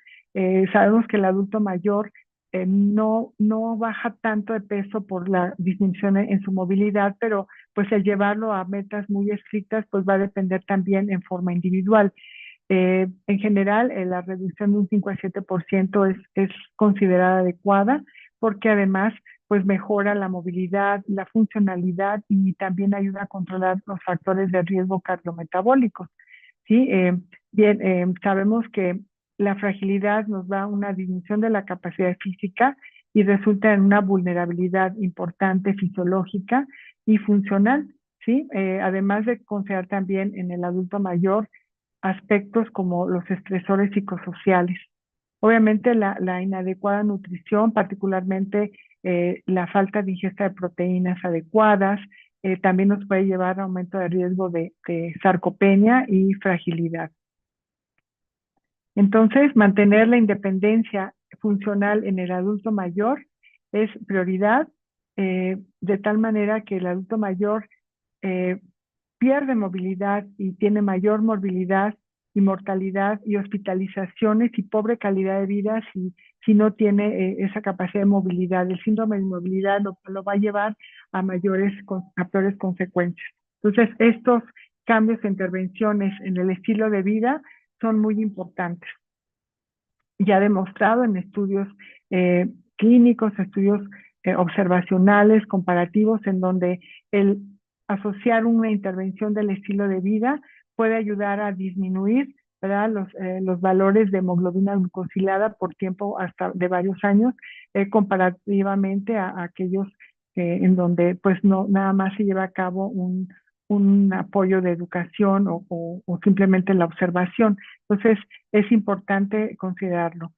Sabemos que el adulto mayor no baja tanto de peso por la disminución en su movilidad, pero pues el llevarlo a metas muy estrictas pues va a depender también en forma individual. En general, la reducción de un 5 a 7% es considerada adecuada porque además pues mejora la movilidad, la funcionalidad y también ayuda a controlar los factores de riesgo cardiometabólicos. ¿Sí? Bien, sabemos que la fragilidad nos da una disminución de la capacidad física y resulta en una vulnerabilidad importante fisiológica y funcional, ¿sí? Además de considerar también en el adulto mayor aspectos como los estresores psicosociales. Obviamente la inadecuada nutrición, particularmente la falta de ingesta de proteínas adecuadas, también nos puede llevar a aumento de riesgo de sarcopenia y fragilidad. Entonces, mantener la independencia funcional en el adulto mayor es prioridad, de tal manera que el adulto mayor eh, pierde movilidad y tiene mayor morbilidad y mortalidad y hospitalizaciones y pobre calidad de vida si no tiene esa capacidad de movilidad. El síndrome de inmovilidad lo va a llevar a peores consecuencias. Entonces, estos cambios e intervenciones en el estilo de vida son muy importantes. Ya demostrado en estudios clínicos, estudios observacionales, comparativos, en donde el asociar una intervención del estilo de vida puede ayudar a disminuir, ¿verdad?, los valores de hemoglobina glucosilada por tiempo hasta de varios años, comparativamente a aquellos en donde pues no nada más se lleva a cabo un apoyo de educación o simplemente la observación. Entonces, es importante considerarlo.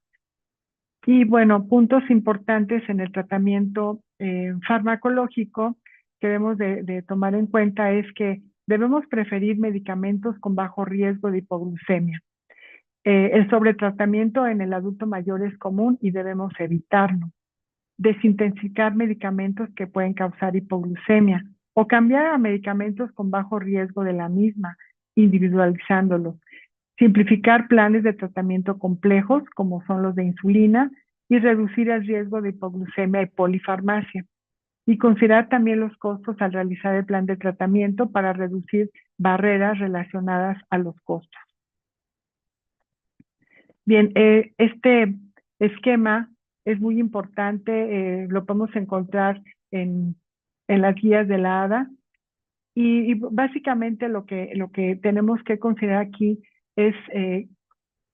Y bueno, puntos importantes en el tratamiento farmacológico que debemos de tomar en cuenta es que debemos preferir medicamentos con bajo riesgo de hipoglucemia. El sobretratamiento en el adulto mayor es común y debemos evitarlo. Desintensificar medicamentos que pueden causar hipoglucemia o cambiar a medicamentos con bajo riesgo de la misma, individualizándolos. Simplificar planes de tratamiento complejos, como son los de insulina, y reducir el riesgo de hipoglucemia y polifarmacia. Y considerar también los costos al realizar el plan de tratamiento para reducir barreras relacionadas a los costos. Bien, este esquema es muy importante, lo podemos encontrar en las guías de la ADA, y básicamente lo que tenemos que considerar aquí es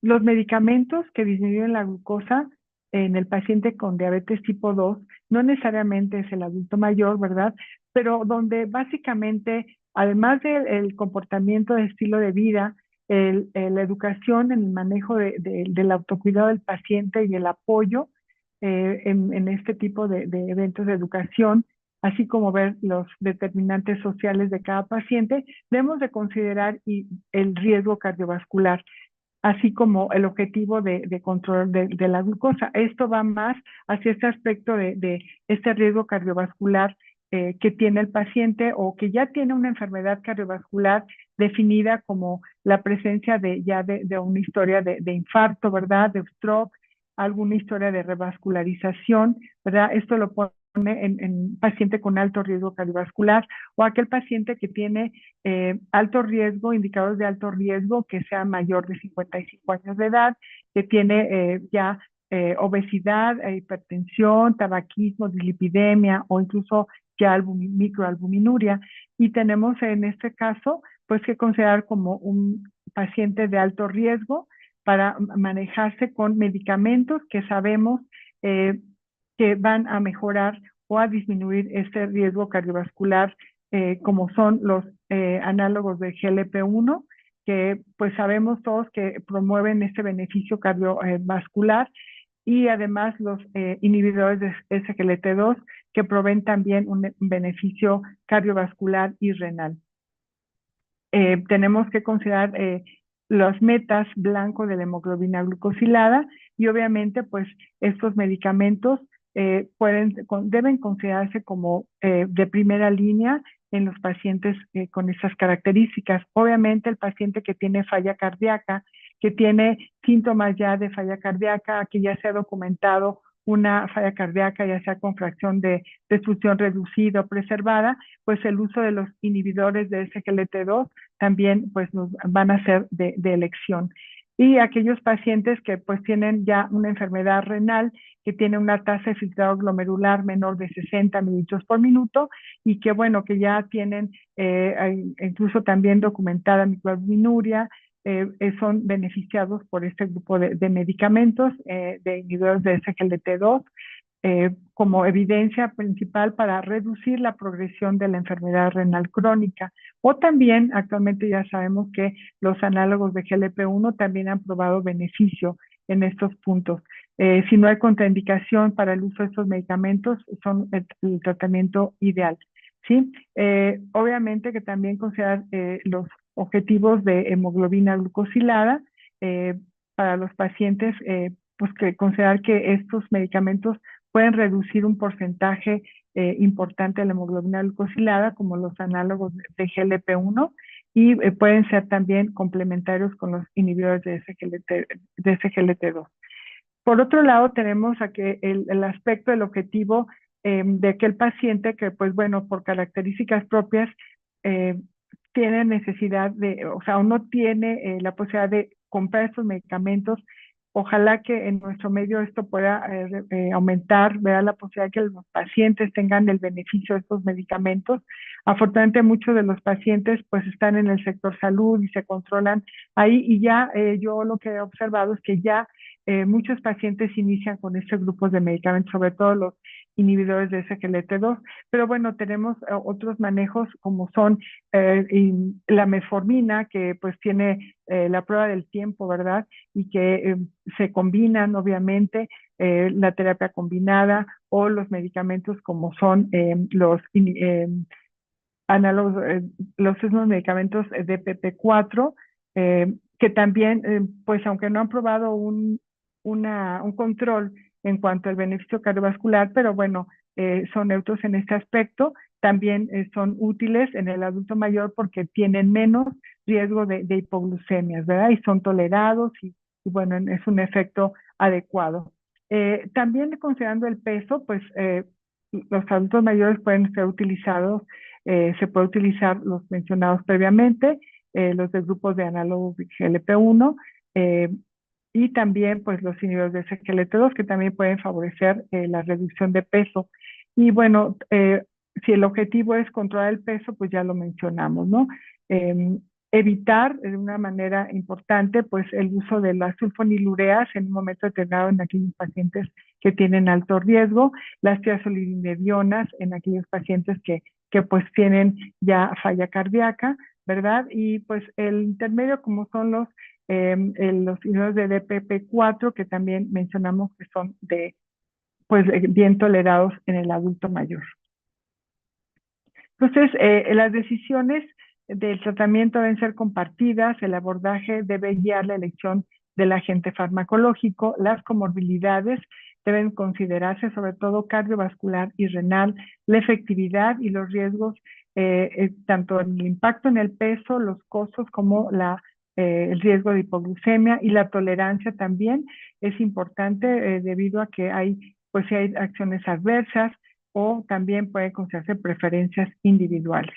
los medicamentos que disminuyen la glucosa en el paciente con diabetes tipo 2, no necesariamente es el adulto mayor, ¿verdad? Pero donde básicamente, además del comportamiento de estilo de vida, la educación en el manejo del autocuidado del paciente y el apoyo en este tipo de eventos de educación, así como ver los determinantes sociales de cada paciente, debemos de considerar el riesgo cardiovascular, así como el objetivo de control de la glucosa. Esto va más hacia este aspecto de este riesgo cardiovascular que tiene el paciente o que ya tiene una enfermedad cardiovascular definida como la presencia de una historia de infarto, ¿verdad?, de stroke, alguna historia de revascularización, ¿verdad? Esto lo pone en paciente con alto riesgo cardiovascular, o aquel paciente que tiene alto riesgo, indicadores de alto riesgo, que sea mayor de 55 años de edad, que tiene ya obesidad, hipertensión, tabaquismo, dislipidemia o incluso ya microalbuminuria. Y tenemos en este caso pues que considerar como un paciente de alto riesgo para manejarse con medicamentos que sabemos que van a mejorar o a disminuir este riesgo cardiovascular, como son los análogos de GLP-1, que pues sabemos todos que promueven este beneficio cardiovascular, y además los inhibidores de SGLT2, que proveen también un beneficio cardiovascular y renal. Tenemos que considerar las metas blanco de la hemoglobina glucosilada, y obviamente pues estos medicamentos deben considerarse como de primera línea en los pacientes con esas características. Obviamente el paciente que tiene falla cardíaca, que tiene síntomas ya de falla cardíaca, que ya se ha documentado una falla cardíaca, ya sea con fracción de destrucción reducida o preservada, pues el uso de los inhibidores de SGLT2 también pues nos van a ser de elección. Y aquellos pacientes que pues tienen ya una enfermedad renal, que tiene una tasa de filtrado glomerular menor de 60 mililitros por minuto, y que bueno, que ya tienen incluso también documentada microalbuminuria, son beneficiados por este grupo de medicamentos, de inhibidores de SGLT2, como evidencia principal para reducir la progresión de la enfermedad renal crónica. O también, actualmente ya sabemos que los análogos de GLP-1 también han probado beneficio en estos puntos. Si no hay contraindicación para el uso de estos medicamentos, son el tratamiento ideal. ¿Sí? Obviamente que también considerar los objetivos de hemoglobina glucosilada para los pacientes, pues que considerar que estos medicamentos pueden reducir un porcentaje importante de la hemoglobina glucosilada, como los análogos de GLP-1, y pueden ser también complementarios con los inhibidores de SGLT2. Por otro lado, tenemos a que el aspecto, el objetivo de aquel paciente que, pues bueno, por características propias, eh, tiene necesidad de, o sea, o no tiene la posibilidad de comprar estos medicamentos. Ojalá que en nuestro medio esto pueda aumentar, ver la posibilidad de que los pacientes tengan el beneficio de estos medicamentos. Afortunadamente muchos de los pacientes pues están en el sector salud y se controlan ahí, y ya yo lo que he observado es que ya muchos pacientes inician con estos grupos de medicamentos, sobre todo los inhibidores de SGLT2, pero bueno, tenemos otros manejos como son la metformina, que pues tiene la prueba del tiempo, ¿verdad? Y que se combinan, obviamente, la terapia combinada o los medicamentos como son los análogos, los mismos medicamentos de PP4, que también, pues aunque no han probado un control en cuanto al beneficio cardiovascular, pero bueno, son neutros en este aspecto, también son útiles en el adulto mayor porque tienen menos riesgo de hipoglucemias, ¿verdad? Y son tolerados y bueno, es un efecto adecuado. También considerando el peso, pues los adultos mayores pueden ser utilizados, se puede utilizar los mencionados previamente, los de grupos de análogos de GLP-1, y también pues los inhibidores de SGLT2 que también pueden favorecer la reducción de peso. Y bueno, si el objetivo es controlar el peso, pues ya lo mencionamos, ¿no? Evitar de una manera importante pues el uso de las sulfonilureas en un momento determinado en aquellos pacientes que tienen alto riesgo, las triazolidinedionas en aquellos pacientes que pues tienen ya falla cardíaca, ¿verdad? Y pues el intermedio como son los inhibidores de DPP4 que también mencionamos que son pues bien tolerados en el adulto mayor. Entonces, las decisiones del tratamiento deben ser compartidas, el abordaje debe guiar la elección del agente farmacológico, las comorbilidades deben considerarse, sobre todo cardiovascular y renal, la efectividad y los riesgos, tanto el impacto en el peso, los costos, como el riesgo de hipoglucemia, y la tolerancia también es importante debido a que pues si hay acciones adversas, o también puede considerarse preferencias individuales.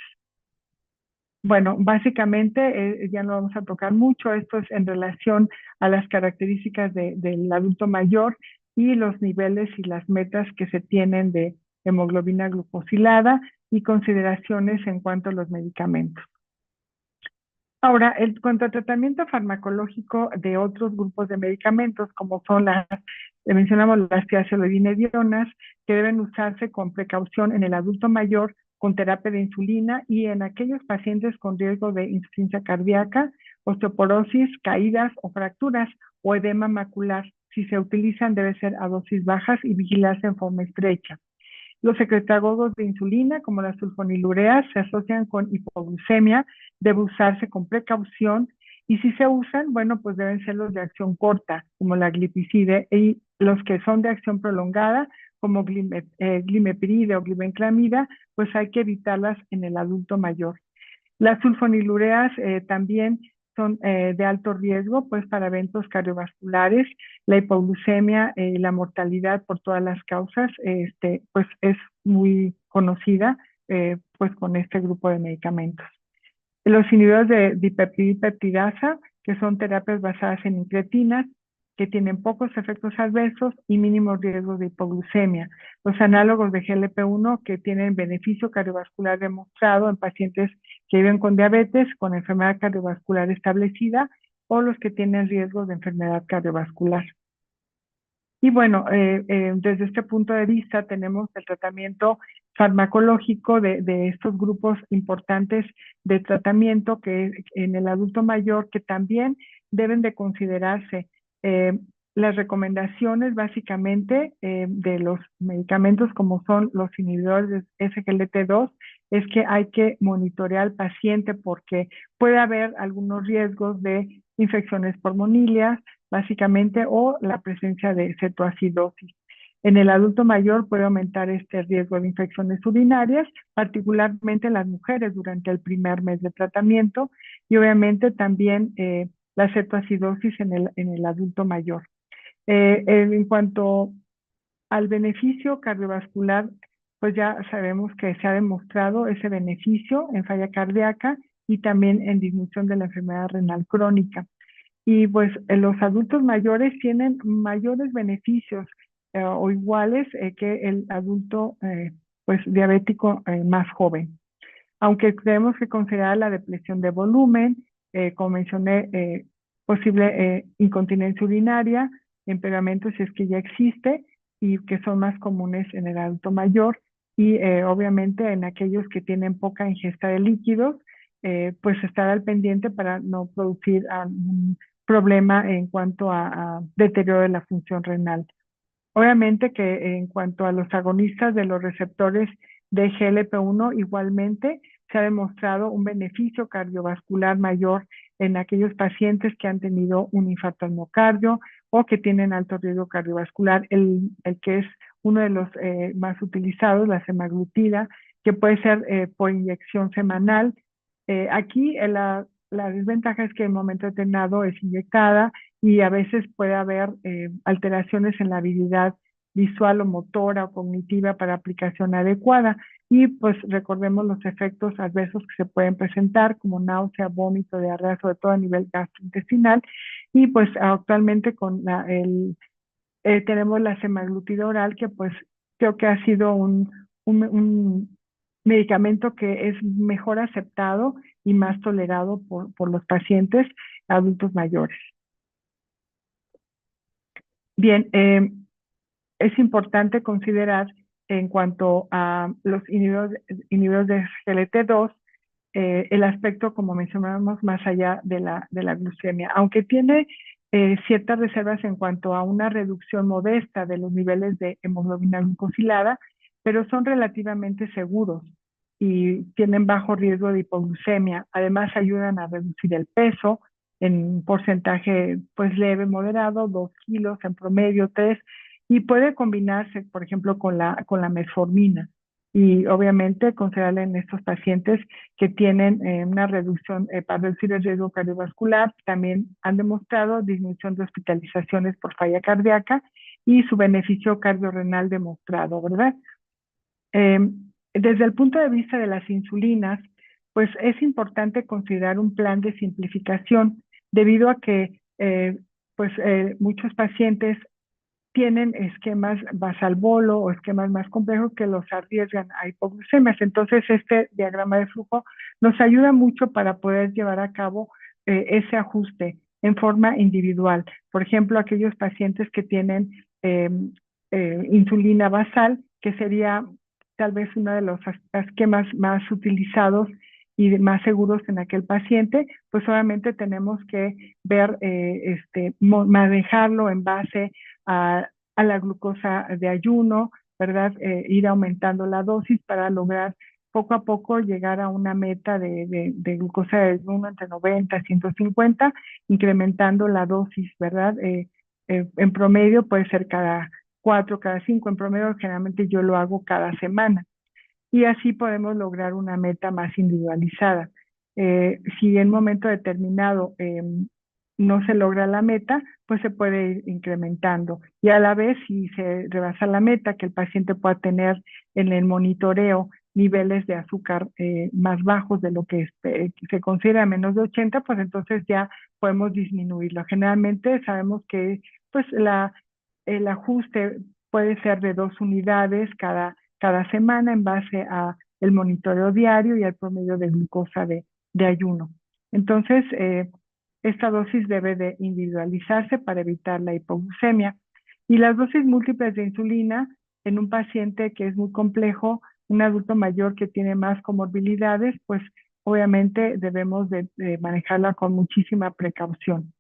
Bueno, básicamente ya no vamos a tocar mucho, esto es en relación a las características del adulto mayor y los niveles y las metas que se tienen de hemoglobina glucosilada y consideraciones en cuanto a los medicamentos. Ahora, en cuanto al tratamiento farmacológico de otros grupos de medicamentos, como son mencionamos las triacilodinedionas, que deben usarse con precaución en el adulto mayor con terapia de insulina y en aquellos pacientes con riesgo de insuficiencia cardíaca, osteoporosis, caídas o fracturas o edema macular. Si se utilizan debe ser a dosis bajas y vigilarse en forma estrecha. Los secretagogos de insulina, como las sulfonilureas, se asocian con hipoglucemia, debe usarse con precaución, y si se usan, bueno, pues deben ser los de acción corta, como la glipizide, y los que son de acción prolongada, como glimepiride o glibenclamida, pues hay que evitarlas en el adulto mayor. Las sulfonilureas también son de alto riesgo, pues para eventos cardiovasculares, la hipoglucemia, la mortalidad por todas las causas, pues es muy conocida, pues con este grupo de medicamentos. Los inhibidores de dipeptidasa, que son terapias basadas en incretinas, que tienen pocos efectos adversos y mínimos riesgos de hipoglucemia. Los análogos de GLP-1, que tienen beneficio cardiovascular demostrado en pacientes que viven con diabetes, con enfermedad cardiovascular establecida, o los que tienen riesgo de enfermedad cardiovascular. Y bueno, desde este punto de vista tenemos el tratamiento farmacológico de estos grupos importantes de tratamiento que en el adulto mayor que también deben de considerarse. Eh, las recomendaciones básicamente de los medicamentos como son los inhibidores de SGLT2 es que hay que monitorear al paciente porque puede haber algunos riesgos de infecciones por monilias, básicamente, o la presencia de cetoacidosis. En el adulto mayor puede aumentar este riesgo de infecciones urinarias, particularmente en las mujeres durante el primer mes de tratamiento y obviamente también la cetoacidosis en el adulto mayor. En cuanto al beneficio cardiovascular, pues ya sabemos que se ha demostrado ese beneficio en falla cardíaca y también en disminución de la enfermedad renal crónica. Y pues los adultos mayores tienen mayores beneficios o iguales que el adulto pues diabético más joven. Aunque tenemos que considerar la depresión de volumen, como mencioné, posible incontinencia urinaria, empeoramiento si es que ya existe y que son más comunes en el adulto mayor y obviamente en aquellos que tienen poca ingesta de líquidos, pues estar al pendiente para no producir algún problema en cuanto a deterioro de la función renal. Obviamente que en cuanto a los agonistas de los receptores de GLP-1, igualmente se ha demostrado un beneficio cardiovascular mayor en aquellos pacientes que han tenido un infarto al miocardio o que tienen alto riesgo cardiovascular, el que es uno de los más utilizados, la semaglutida, que puede ser por inyección semanal. Aquí la desventaja es que en un momento determinado es inyectada y a veces puede haber alteraciones en la habilidad visual o motora o cognitiva para aplicación adecuada. Y pues recordemos los efectos adversos que se pueden presentar como náusea, vómito, diarrea, sobre todo a nivel gastrointestinal. Y pues actualmente tenemos la semaglutida oral que pues creo que ha sido un medicamento que es mejor aceptado y más tolerado por los pacientes adultos mayores. Bien, es importante considerar en cuanto a los inhibidores de GLT2, el aspecto, como mencionábamos, más allá de la glucemia. Aunque tiene ciertas reservas en cuanto a una reducción modesta de los niveles de hemoglobina glucosilada, pero son relativamente seguros y tienen bajo riesgo de hipoglucemia. Además, ayudan a reducir el peso en porcentaje pues leve, moderado, 2 kilos en promedio, 3, y puede combinarse, por ejemplo, con la metformina. Y obviamente considerarla en estos pacientes que tienen una reducción para reducir el riesgo cardiovascular, también han demostrado disminución de hospitalizaciones por falla cardíaca y su beneficio cardiorrenal demostrado, ¿verdad? Eh, Desde el punto de vista de las insulinas, pues es importante considerar un plan de simplificación debido a que muchos pacientes tienen esquemas vasalbolo o esquemas más complejos que los arriesgan a hipoglucemias. Entonces, este diagrama de flujo nos ayuda mucho para poder llevar a cabo ese ajuste en forma individual. Por ejemplo, aquellos pacientes que tienen insulina basal, que sería tal vez uno de los esquemas más utilizados y más seguros en aquel paciente, pues obviamente tenemos que ver, manejarlo en base a la glucosa de ayuno, ¿verdad? Ir aumentando la dosis para lograr poco a poco llegar a una meta de glucosa de ayuno entre 90 y 150, incrementando la dosis, ¿verdad? En promedio puede ser cada 4, cada 5, en promedio generalmente yo lo hago cada semana y así podemos lograr una meta más individualizada. Si en un momento determinado no se logra la meta, pues se puede ir incrementando. Y a la vez, si se rebasa la meta, que el paciente pueda tener en el monitoreo niveles de azúcar más bajos de lo que se considera menos de 80, pues entonces ya podemos disminuirlo. Generalmente sabemos que pues el ajuste puede ser de 2 unidades cada semana en base a el monitoreo diario y al promedio de glucosa de ayuno. Entonces, esta dosis debe de individualizarse para evitar la hipoglucemia. Y las dosis múltiples de insulina en un paciente que es muy complejo, un adulto mayor que tiene más comorbilidades, pues obviamente debemos de manejarla con muchísima precaución,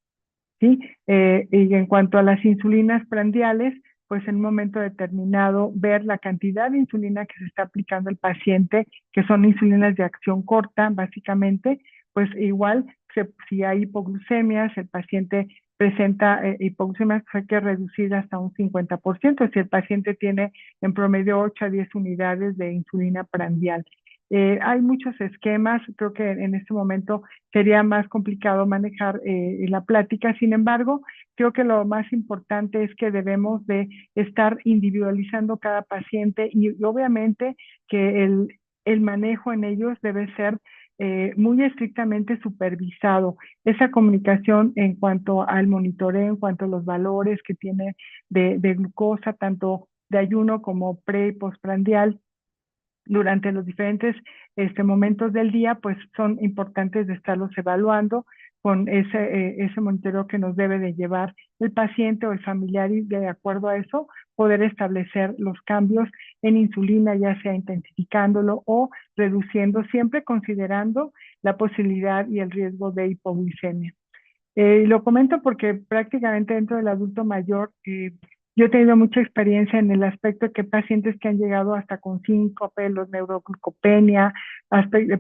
¿sí? Y en cuanto a las insulinas prandiales, pues en un momento determinado ver la cantidad de insulina que se está aplicando al paciente, que son insulinas de acción corta, básicamente, pues igual si hay hipoglucemias, el paciente presenta hipoglucemias, pues hay que reducir hasta un 50%, si el paciente tiene en promedio 8 a 10 unidades de insulina prandial. Hay muchos esquemas, creo que en este momento sería más complicado manejar la plática. Sin embargo, creo que lo más importante es que debemos de estar individualizando cada paciente y obviamente que el manejo en ellos debe ser muy estrictamente supervisado. Esa comunicación en cuanto al monitoreo, en cuanto a los valores que tiene de glucosa, tanto de ayuno como pre y postprandial, durante los diferentes momentos del día, pues son importantes de estarlos evaluando con ese monitoreo que nos debe de llevar el paciente o el familiar y de acuerdo a eso poder establecer los cambios en insulina, ya sea intensificándolo o reduciendo, siempre considerando la posibilidad y el riesgo de hipoglucemia. Lo comento porque prácticamente dentro del adulto mayor, yo he tenido mucha experiencia en el aspecto de que pacientes que han llegado hasta con síncope, los neuroglucopenia,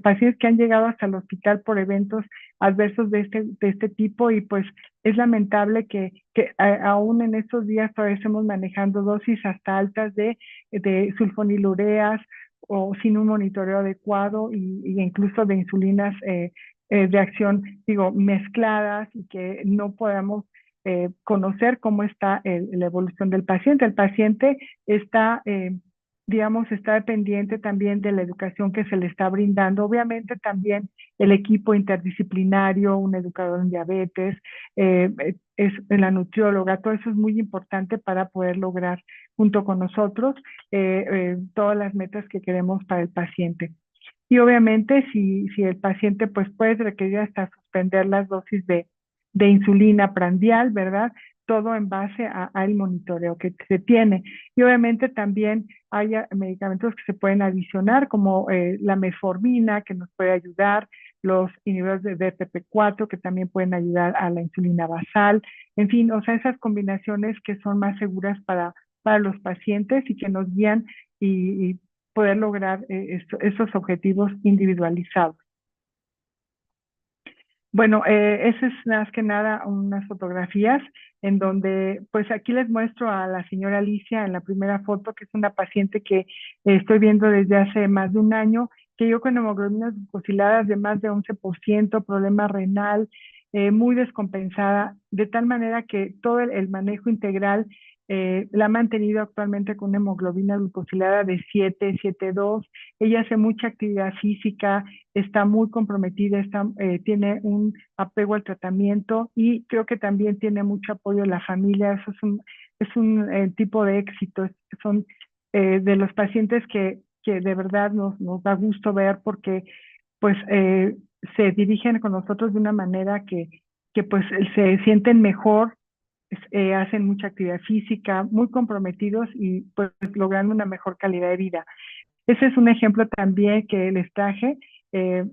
pacientes que han llegado hasta el hospital por eventos adversos de este tipo y pues es lamentable que aún en estos días todavía estemos manejando dosis hasta altas de sulfonilureas o sin un monitoreo adecuado y incluso de insulinas de acción, digo, mezcladas y que no podamos conocer cómo está la evolución del paciente. El paciente está, digamos, está dependiente también de la educación que se le está brindando. Obviamente también el equipo interdisciplinario, un educador en diabetes, es la nutrióloga, todo eso es muy importante para poder lograr junto con nosotros todas las metas que queremos para el paciente. Y obviamente si el paciente pues puede requerir hasta suspender las dosis de insulina prandial, ¿verdad? Todo en base al monitoreo que se tiene. Y obviamente también hay medicamentos que se pueden adicionar, como la metformina, que nos puede ayudar, los inhibidores de DPP4, que también pueden ayudar a la insulina basal. En fin, o sea, esas combinaciones que son más seguras para los pacientes y que nos guían y poder lograr esos objetivos individualizados. Bueno, eso es más que nada unas fotografías en donde, pues aquí les muestro a la señora Alicia en la primera foto, que es una paciente que estoy viendo desde hace más de un año, que yo con hemoglobinas glucosiladas de más de 11%, problema renal, muy descompensada, de tal manera que todo el manejo integral la ha mantenido actualmente con una hemoglobina glucosilada de 7, 7,2. Ella hace mucha actividad física, está muy comprometida, tiene un apego al tratamiento y creo que también tiene mucho apoyo de la familia. Eso es un tipo de éxito. Son de los pacientes que de verdad nos da gusto ver porque pues se dirigen con nosotros de una manera que pues se sienten mejor, hacen mucha actividad física, muy comprometidos y pues logrando una mejor calidad de vida. Ese es un ejemplo también que les traje eh,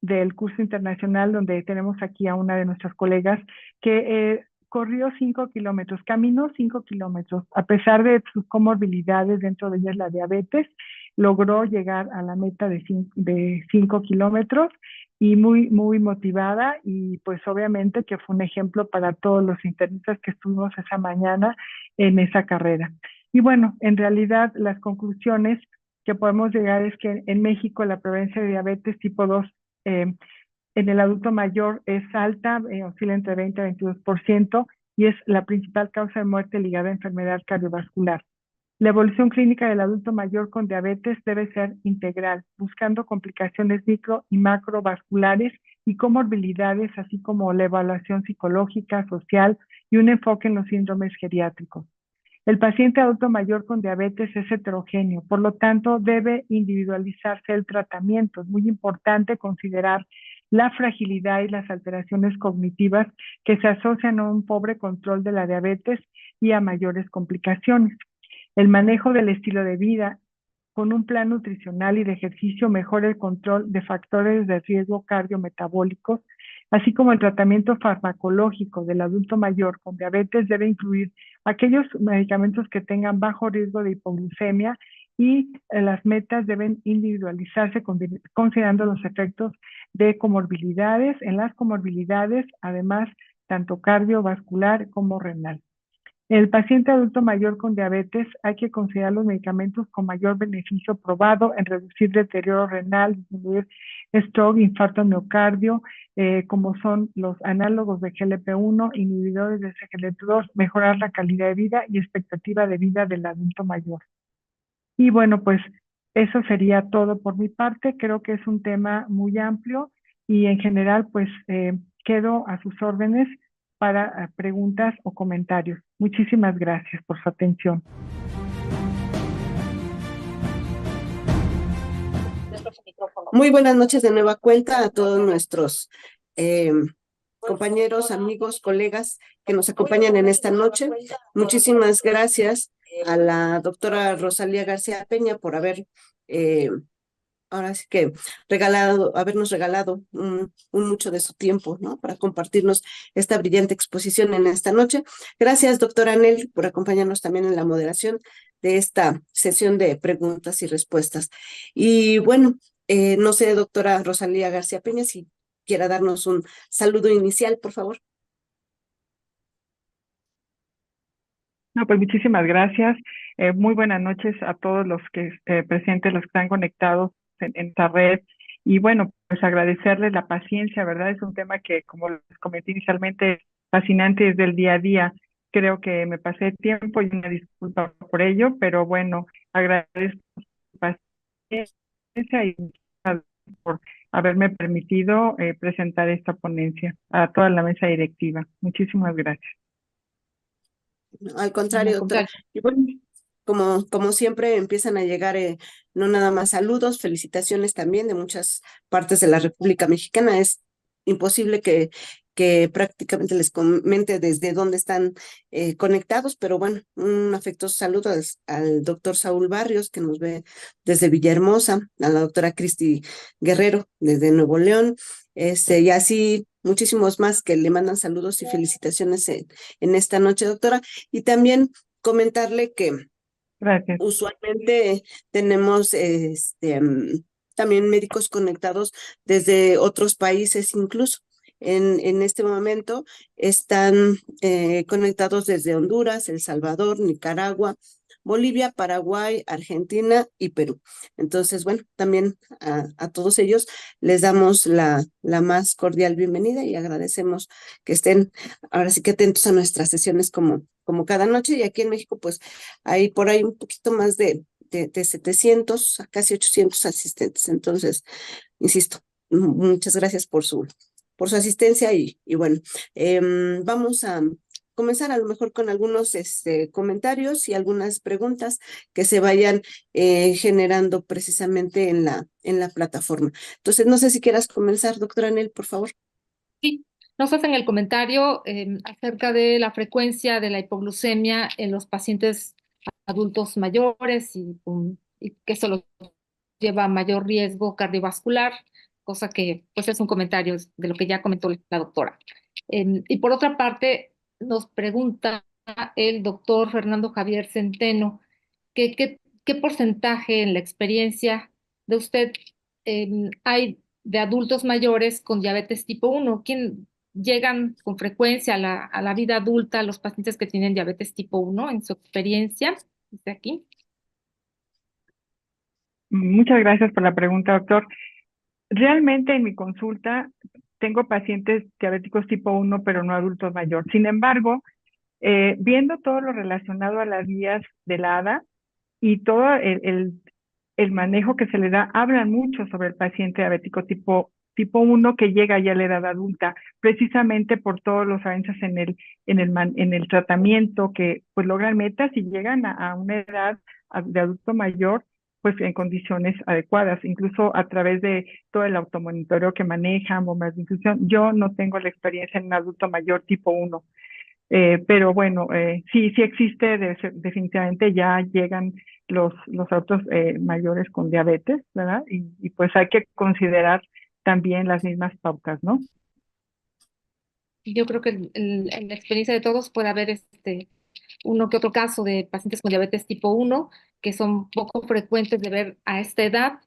del curso internacional donde tenemos aquí a una de nuestras colegas que corrió 5 kilómetros, caminó 5 kilómetros, a pesar de sus comorbilidades, dentro de ellas la diabetes, logró llegar a la meta de 5 kilómetros y muy motivada y pues obviamente que fue un ejemplo para todos los internistas que estuvimos esa mañana en esa carrera. Y bueno, en realidad las conclusiones que podemos llegar es que en México la prevalencia de diabetes tipo 2 en el adulto mayor es alta, oscila entre 20 y 22% y es la principal causa de muerte ligada a enfermedad cardiovascular. La evolución clínica del adulto mayor con diabetes debe ser integral, buscando complicaciones micro y macrovasculares y comorbilidades, así como la evaluación psicológica, social y un enfoque en los síndromes geriátricos. El paciente adulto mayor con diabetes es heterogéneo, por lo tanto debe individualizarse el tratamiento. Es muy importante considerar la fragilidad y las alteraciones cognitivas que se asocian a un pobre control de la diabetes y a mayores complicaciones. El manejo del estilo de vida con un plan nutricional y de ejercicio mejora el control de factores de riesgo cardiometabólicos, así como el tratamiento farmacológico del adulto mayor con diabetes debe incluir aquellos medicamentos que tengan bajo riesgo de hipoglucemia y las metas deben individualizarse considerando los efectos de comorbilidades. En las comorbilidades, además, tanto cardiovascular como renal. El paciente adulto mayor con diabetes hay que considerar los medicamentos con mayor beneficio probado en reducir deterioro renal, disminuir stroke, infarto miocardio, como son los análogos de GLP-1, inhibidores de SGLT2, mejorar la calidad de vida y expectativa de vida del adulto mayor. Y bueno, pues eso sería todo por mi parte. Creo que es un tema muy amplio y en general pues quedo a sus órdenes para preguntas o comentarios. Muchísimas gracias por su atención. Muy buenas noches de nueva cuenta a todos nuestros compañeros, amigos, colegas que nos acompañan en esta noche. Muchísimas gracias a la doctora Rosalía García Peña por ahora sí que habernos regalado un mucho de su tiempo, ¿no? Para compartirnos esta brillante exposición en esta noche. Gracias, doctora Anel, por acompañarnos también en la moderación de esta sesión de preguntas y respuestas. Y bueno, no sé, doctora Rosalía García Peña, si quiera darnos un saludo inicial, por favor. No, pues muchísimas gracias. Muy buenas noches a todos los que presentes, los que están conectados en esta red. Y bueno, pues agradecerles la paciencia, ¿verdad? Es un tema que, como les comenté inicialmente, fascinante desde el día a día. Creo que me pasé tiempo y una disculpa por ello, pero bueno, agradezco su paciencia y por haberme permitido presentar esta ponencia a toda la mesa directiva. Muchísimas gracias. Al contrario, doctora. Y bueno, como siempre empiezan a llegar no nada más saludos, felicitaciones también de muchas partes de la República Mexicana. Es imposible que prácticamente les comente desde dónde están conectados, pero bueno, un afectuoso saludo al doctor Saúl Barrios, que nos ve desde Villahermosa, a la doctora Cristi Guerrero desde Nuevo León, y así muchísimos más que le mandan saludos y felicitaciones en esta noche, doctora. Y también comentarle que Gracias. usualmente tenemos también médicos conectados desde otros países incluso. En este momento están conectados desde Honduras, El Salvador, Nicaragua, Bolivia, Paraguay, Argentina y Perú. Entonces, bueno, también a todos ellos les damos la más cordial bienvenida y agradecemos que estén ahora sí que atentos a nuestras sesiones como cada noche. Y aquí en México, pues hay por ahí un poquito más de 700 a casi 800 asistentes. Entonces, insisto, muchas gracias por su asistencia y bueno, vamos a comenzar a lo mejor con algunos comentarios y algunas preguntas que se vayan generando precisamente en la plataforma. Entonces, no sé si quieras comenzar, doctora Anel, por favor. Sí, nos hacen el comentario acerca de la frecuencia de la hipoglucemia en los pacientes adultos mayores y que eso los lleva a mayor riesgo cardiovascular, cosa que pues es un comentario de lo que ya comentó la doctora. Y por otra parte, nos pregunta el doctor Fernando Javier Centeno, ¿qué porcentaje en la experiencia de usted hay de adultos mayores con diabetes tipo 1? ¿Quién llegan con frecuencia a la vida adulta los pacientes que tienen diabetes tipo 1 en su experiencia? Dice aquí. Muchas gracias por la pregunta, doctor. Realmente en mi consulta tengo pacientes diabéticos tipo 1, pero no adultos mayores. Sin embargo, viendo todo lo relacionado a las guías de la ADA y todo el manejo que se le da, hablan mucho sobre el paciente diabético tipo 1 que llega ya a la edad adulta, precisamente por todos los avances en el tratamiento que pues logran metas y llegan a una edad de adulto mayor pues en condiciones adecuadas, incluso a través de todo el automonitoreo que manejan, bombas de infusión. Yo no tengo la experiencia en un adulto mayor tipo 1, pero bueno, sí existe, definitivamente ya llegan los adultos mayores con diabetes, ¿verdad? Y pues hay que considerar también las mismas pautas, ¿no? Y yo creo que en la experiencia de todos puede haber uno que otro caso de pacientes con diabetes tipo 1 que son poco frecuentes de ver a esta edad,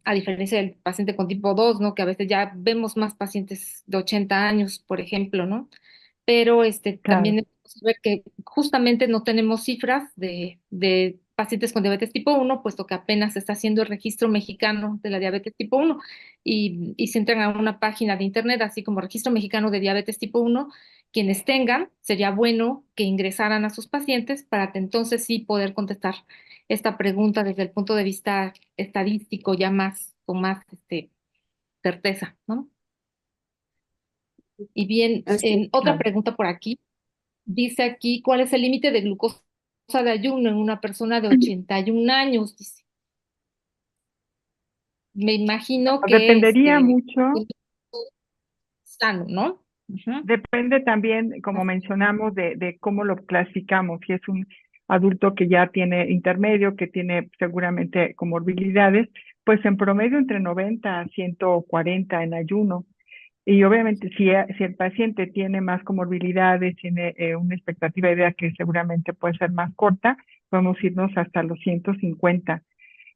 a diferencia del paciente con tipo 2, ¿no? Que a veces ya vemos más pacientes de 80 años, por ejemplo, ¿no? Pero Claro. también debemos ver que justamente no tenemos cifras de pacientes con diabetes tipo 1, puesto que apenas se está haciendo el registro mexicano de la diabetes tipo 1 y si entran a una página de internet, así como Registro Mexicano de Diabetes tipo 1, quienes tengan, sería bueno que ingresaran a sus pacientes para entonces sí poder contestar esta pregunta desde el punto de vista estadístico, ya más, con más certeza, ¿no? Y bien, Así, otra Claro. pregunta por aquí. Dice aquí, ¿cuál es el límite de glucosa de ayuno en una persona de 81 años? Dice. Me imagino que Dependería mucho. sano, ¿no? Ujú. Depende también, como mencionamos, de cómo lo clasificamos. Si es un adulto que ya tiene intermedio, que tiene seguramente comorbilidades, pues en promedio entre 90 a 140 en ayuno. Y obviamente si el paciente tiene más comorbilidades, tiene una expectativa de vida que seguramente puede ser más corta, podemos irnos hasta los 150.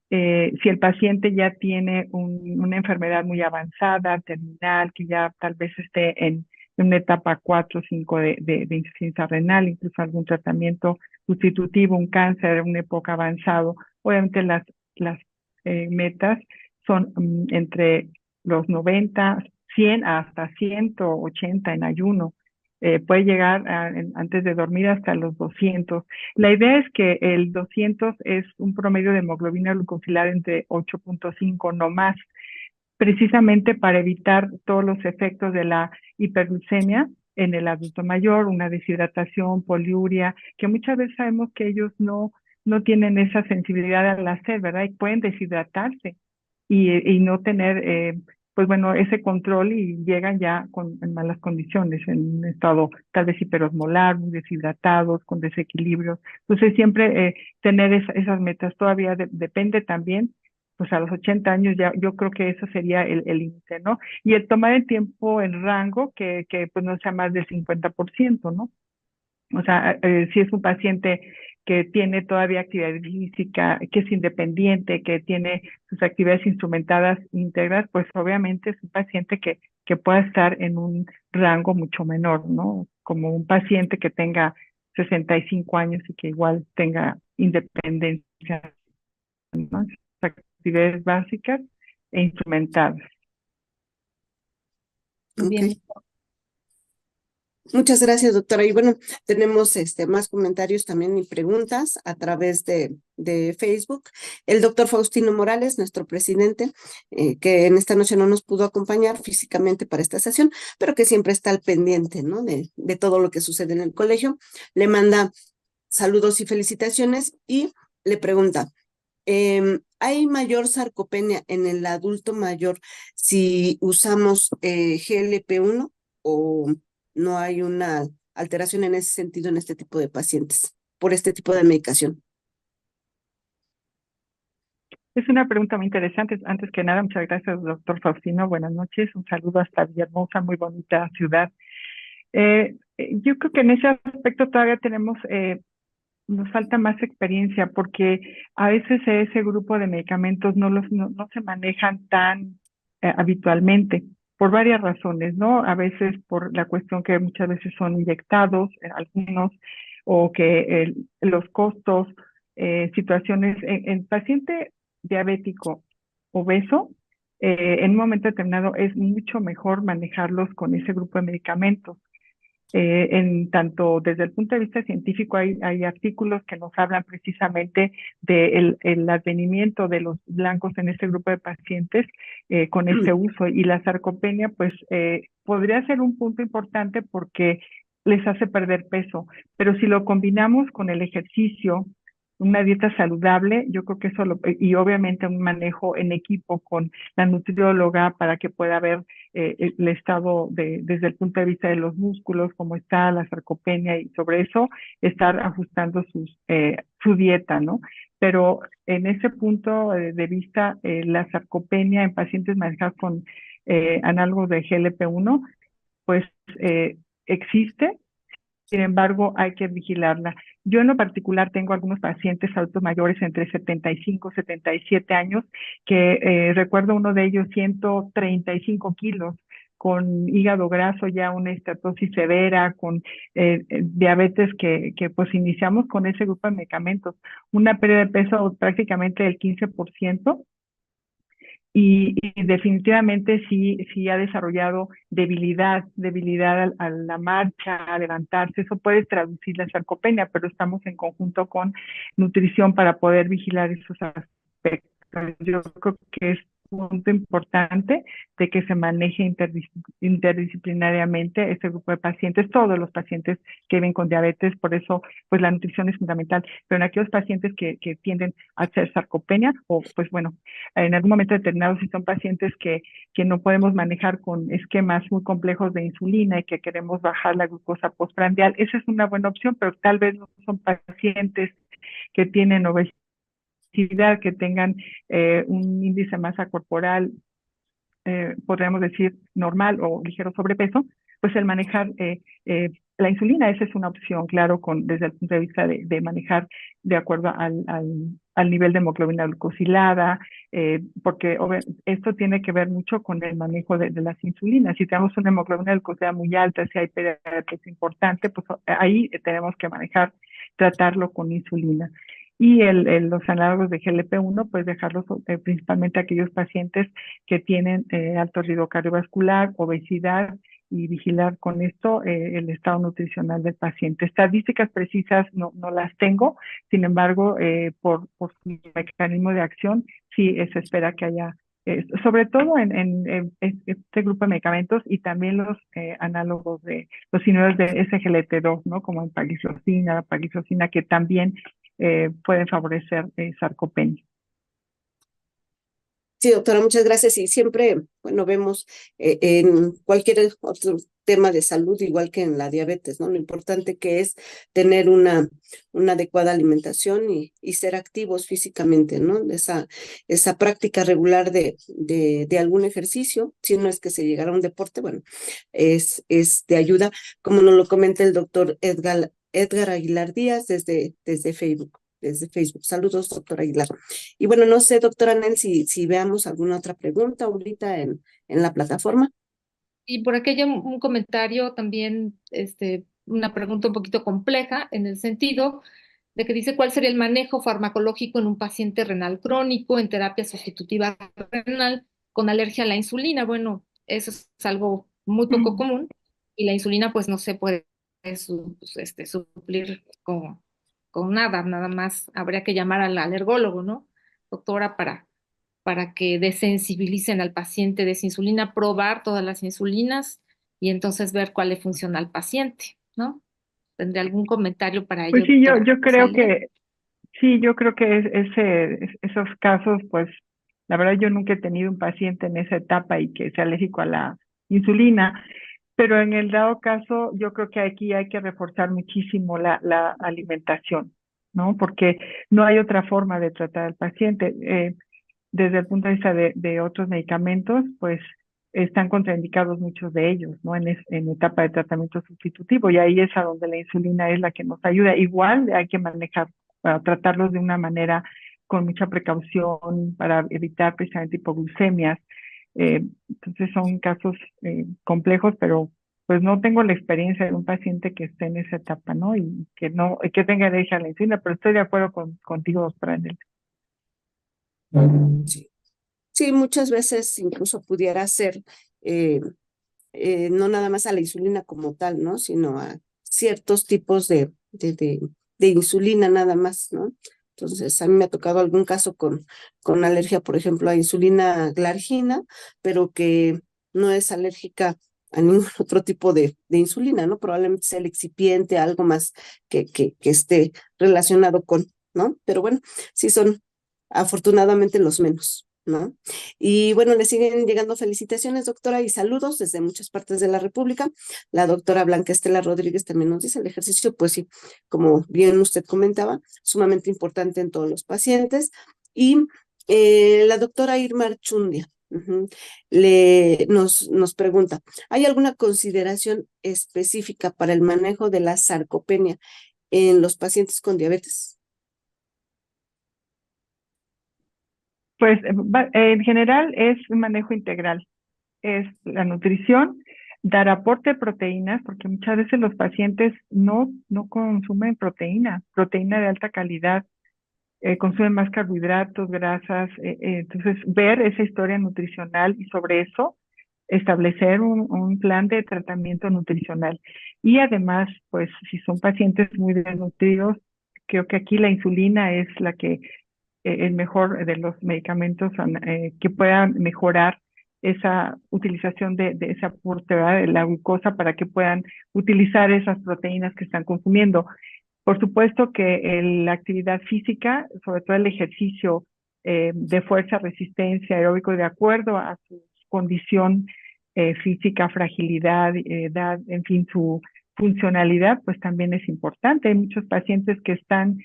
Si el paciente ya tiene una enfermedad muy avanzada, terminal, que ya tal vez esté en una etapa 4 o 5 de insuficiencia renal, incluso algún tratamiento sustitutivo, un cáncer, una época avanzado, obviamente las metas son entre los 90, 100 hasta 180 en ayuno. Puede llegar antes de dormir hasta los 200. La idea es que el 200 es un promedio de hemoglobina glucosilada entre 8.5, no más, precisamente para evitar todos los efectos de la hiperglucemia en el adulto mayor, una deshidratación, poliuria, que muchas veces sabemos que ellos no tienen esa sensibilidad al hacer, ¿verdad? Y pueden deshidratarse y no tener, pues bueno, ese control y llegan ya en malas condiciones, en un estado tal vez hiperosmolar, muy deshidratados, con desequilibrios. Entonces siempre tener esas metas todavía depende también, pues a los 80 años ya yo creo que eso sería el límite, ¿no? Y el tomar el tiempo en rango que pues no sea más del 50%, ¿no? O sea, si es un paciente que tiene todavía actividad física, que es independiente, que tiene sus actividades instrumentadas íntegras, pues obviamente es un paciente que pueda estar en un rango mucho menor, ¿no? Como un paciente que tenga 65 años y que igual tenga independencia, ¿no? Actividades básicas e instrumentadas. ok. Bien. Muchas gracias, doctora. Y bueno, tenemos más comentarios también y preguntas a través de Facebook. El doctor Faustino Morales, nuestro presidente, que en esta noche no nos pudo acompañar físicamente para esta sesión, pero que siempre está al pendiente, ¿no? De todo lo que sucede en el colegio. Le manda saludos y felicitaciones y le pregunta, ¿hay mayor sarcopenia en el adulto mayor si usamos GLP-1 o no hay una alteración en ese sentido en este tipo de pacientes por este tipo de medicación? Es una pregunta muy interesante. Antes que nada, muchas gracias, doctor Faustino. Buenas noches. Un saludo hasta Villahermosa, muy bonita ciudad. Yo creo que en ese aspecto todavía nos falta más experiencia porque a veces ese grupo de medicamentos no se manejan tan habitualmente por varias razones, ¿no? A veces por la cuestión que muchas veces son inyectados, algunos, o que los costos, situaciones, en paciente diabético obeso, en un momento determinado es mucho mejor manejarlos con ese grupo de medicamentos. En tanto desde el punto de vista científico hay artículos que nos hablan precisamente del el advenimiento de los blancos en este grupo de pacientes con este uso, y la sarcopenia pues podría ser un punto importante porque les hace perder peso, pero si lo combinamos con el ejercicio, una dieta saludable, yo creo que eso y obviamente un manejo en equipo con la nutrióloga para que pueda ver el estado desde el punto de vista de los músculos, cómo está la sarcopenia y sobre eso estar ajustando su dieta, ¿no? Pero en ese punto de vista, la sarcopenia en pacientes manejados con análogos de GLP-1, pues existe. Sin embargo, hay que vigilarla. Yo en lo particular tengo algunos pacientes adultos mayores entre 75 y 77 años que recuerdo uno de ellos 135 kilos con hígado graso, ya una estatosis severa, con diabetes que pues iniciamos con ese grupo de medicamentos, una pérdida de peso prácticamente del 15%. Y definitivamente sí ha desarrollado debilidad a la marcha, a levantarse. Eso puede traducir la sarcopenia, pero estamos en conjunto con nutrición para poder vigilar esos aspectos. Yo creo que es un punto importante de que se maneje interdisciplinariamente este grupo de pacientes, todos los pacientes que viven con diabetes, por eso pues la nutrición es fundamental, pero en aquellos pacientes que tienden a hacer sarcopenia o pues bueno, en algún momento determinado si son pacientes que no podemos manejar con esquemas muy complejos de insulina y que queremos bajar la glucosa postprandial, esa es una buena opción, pero tal vez no son pacientes que tienen obesidad, que tengan un índice de masa corporal, podríamos decir, normal o ligero sobrepeso, pues el manejar la insulina, esa es una opción, claro, desde el punto de vista de manejar de acuerdo al nivel de hemoglobina glucosilada, porque esto tiene que ver mucho con el manejo de las insulinas. Si tenemos una hemoglobina glucosilada muy alta, si hay pérdida de peso importante, pues ahí tenemos que tratarlo con insulina. Y los análogos de GLP-1, pues dejarlos principalmente a aquellos pacientes que tienen alto riesgo cardiovascular, obesidad, y vigilar con esto el estado nutricional del paciente. Estadísticas precisas no las tengo, sin embargo, por su mecanismo de acción, sí se espera que haya, sobre todo en este grupo de medicamentos y también los análogos de los inhibidores de SGLT2, ¿no? Como la pagliflozina, que también pueden favorecer sarcopenia. Sí, doctora, muchas gracias. Y siempre, bueno, vemos en cualquier otro tema de salud, igual que en la diabetes, ¿no? Lo importante que es tener una adecuada alimentación y ser activos físicamente, ¿no? Esa práctica regular de algún ejercicio, si no es que se llegara a un deporte, bueno, es de ayuda, como nos lo comenta el doctor Edgar Aguilar Díaz desde Facebook. Saludos, doctora Aguilar. Y bueno, no sé, doctora Nel, si veamos alguna otra pregunta ahorita en la plataforma. Y por aquí hay un comentario también, una pregunta un poquito compleja en el sentido de que dice cuál sería el manejo farmacológico en un paciente renal crónico en terapia sustitutiva renal con alergia a la insulina. Bueno, eso es algo muy poco común y la insulina pues no se puede suplir con nada más habría que llamar al alergólogo, ¿no? Doctora, para que desensibilicen al paciente de esa insulina, probar todas las insulinas y entonces ver cuál le funciona al paciente, ¿no? ¿Tendría algún comentario para ello, Pues sí, doctora yo creo Rosalía? yo creo que esos casos, pues la verdad yo nunca he tenido un paciente en esa etapa y que sea alérgico a la insulina, pero en el dado caso yo creo que aquí hay que reforzar muchísimo la alimentación, ¿no? Porque no hay otra forma de tratar al paciente. Desde el punto de vista de otros medicamentos, pues están contraindicados muchos de ellos, ¿no? En etapa de tratamiento sustitutivo, y ahí es a donde la insulina es la que nos ayuda. Igual hay que manejar, para tratarlos de una manera con mucha precaución para evitar precisamente hipoglucemias. Entonces son casos complejos, pero pues no tengo la experiencia de un paciente que esté en esa etapa, ¿no? Y que tenga alergia a la insulina, pero estoy de acuerdo contigo, doctora Anel. Sí. Sí, muchas veces incluso pudiera ser eh, no nada más a la insulina como tal, ¿no? Sino a ciertos tipos de insulina nada más, ¿no? Entonces, a mí me ha tocado algún caso con alergia, por ejemplo, a insulina glargina, pero que no es alérgica a ningún otro tipo de insulina, ¿no? Probablemente sea el excipiente, algo más que esté relacionado ¿no? Pero bueno, sí son afortunadamente los menos, ¿no? Y bueno, le siguen llegando felicitaciones, doctora, y saludos desde muchas partes de la República. La doctora Blanca Estela Rodríguez también nos dice el ejercicio, pues sí, como bien usted comentaba, sumamente importante en todos los pacientes. Y la doctora Irma Archundia nos pregunta, ¿hay alguna consideración específica para el manejo de la sarcopenia en los pacientes con diabetes? Pues en general es un manejo integral, es la nutrición, dar aporte de proteínas, porque muchas veces los pacientes no consumen proteína de alta calidad, consumen más carbohidratos, grasas, entonces ver esa historia nutricional y sobre eso establecer un plan de tratamiento nutricional. Y además, pues si son pacientes muy desnutridos, creo que aquí la insulina es la que el mejor de los medicamentos que puedan mejorar esa utilización de ese aporte, ¿verdad?, de la glucosa para que puedan utilizar esas proteínas que están consumiendo. Por supuesto que la actividad física, sobre todo el ejercicio de fuerza, resistencia, aeróbico, de acuerdo a su condición física, fragilidad, edad, en fin, su funcionalidad, pues también es importante. Hay muchos pacientes que están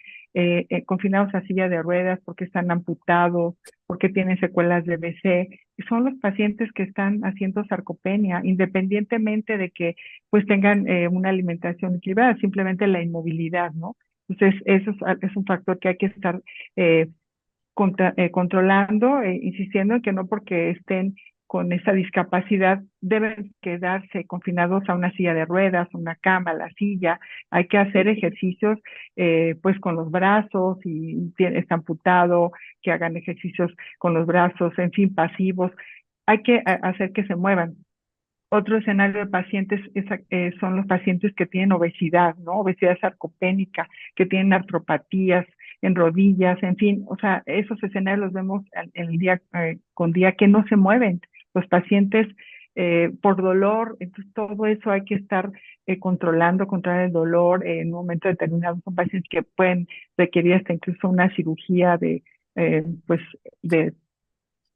confinados a silla de ruedas porque están amputados, porque tienen secuelas de BC. Son los pacientes que están haciendo sarcopenia, independientemente de que pues tengan una alimentación equilibrada, simplemente la inmovilidad, ¿no? Entonces, eso es un factor que hay que estar controlando, insistiendo en que no porque estén con esa discapacidad deben quedarse confinados a una silla de ruedas, una cama, la silla. Hay que hacer ejercicios pues con los brazos, y está amputado, que hagan ejercicios con los brazos, en fin, pasivos. Hay que hacer que se muevan. Otro escenario de pacientes son los pacientes que tienen obesidad, ¿no? Obesidad sarcopénica, que tienen artropatías en rodillas, en fin, o sea, esos escenarios los vemos el día con día que no se mueven. Los pacientes por dolor, entonces todo eso hay que estar controlar el dolor en un momento determinado. Son pacientes que pueden requerir hasta incluso una cirugía pues, de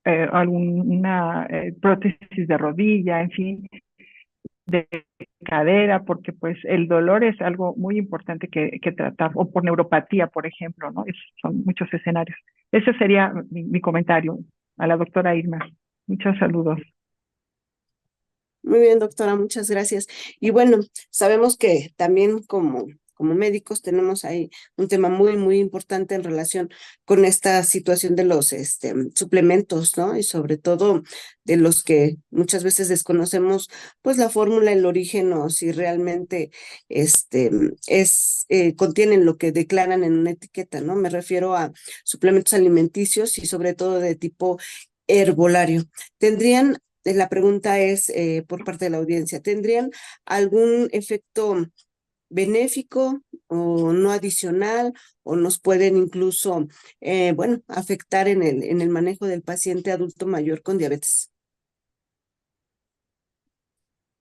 alguna prótesis de rodilla, en fin, de cadera, porque pues el dolor es algo muy importante que tratar, o por neuropatía, por ejemplo, ¿no? Son muchos escenarios. Ese sería mi comentario a la doctora Irma. Muchos saludos. Muy bien, doctora, muchas gracias. Y bueno, sabemos que también como médicos tenemos ahí un tema muy importante en relación con esta situación de los suplementos, ¿no? Y sobre todo de los que muchas veces desconocemos, pues la fórmula, el origen, o si realmente contienen lo que declaran en una etiqueta, ¿no? Me refiero a suplementos alimenticios y sobre todo de tipo herbolario. La pregunta es por parte de la audiencia, ¿tendrían algún efecto benéfico o no adicional, o nos pueden incluso, bueno, afectar en el manejo del paciente adulto mayor con diabetes?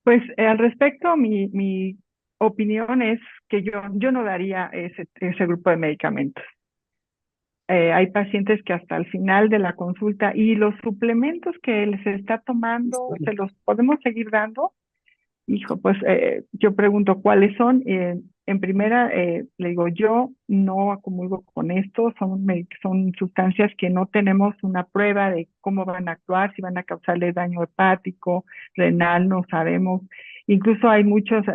Pues al respecto, mi opinión es que yo no daría ese grupo de medicamentos. Hay pacientes que hasta el final de la consulta, y los suplementos que les está tomando, ¿se los podemos seguir dando? Hijo, pues yo pregunto cuáles son. En primera, le digo, yo no acumulo con esto, son sustancias que no tenemos una prueba de cómo van a actuar, si van a causarle daño hepático, renal, no sabemos. Incluso hay muchas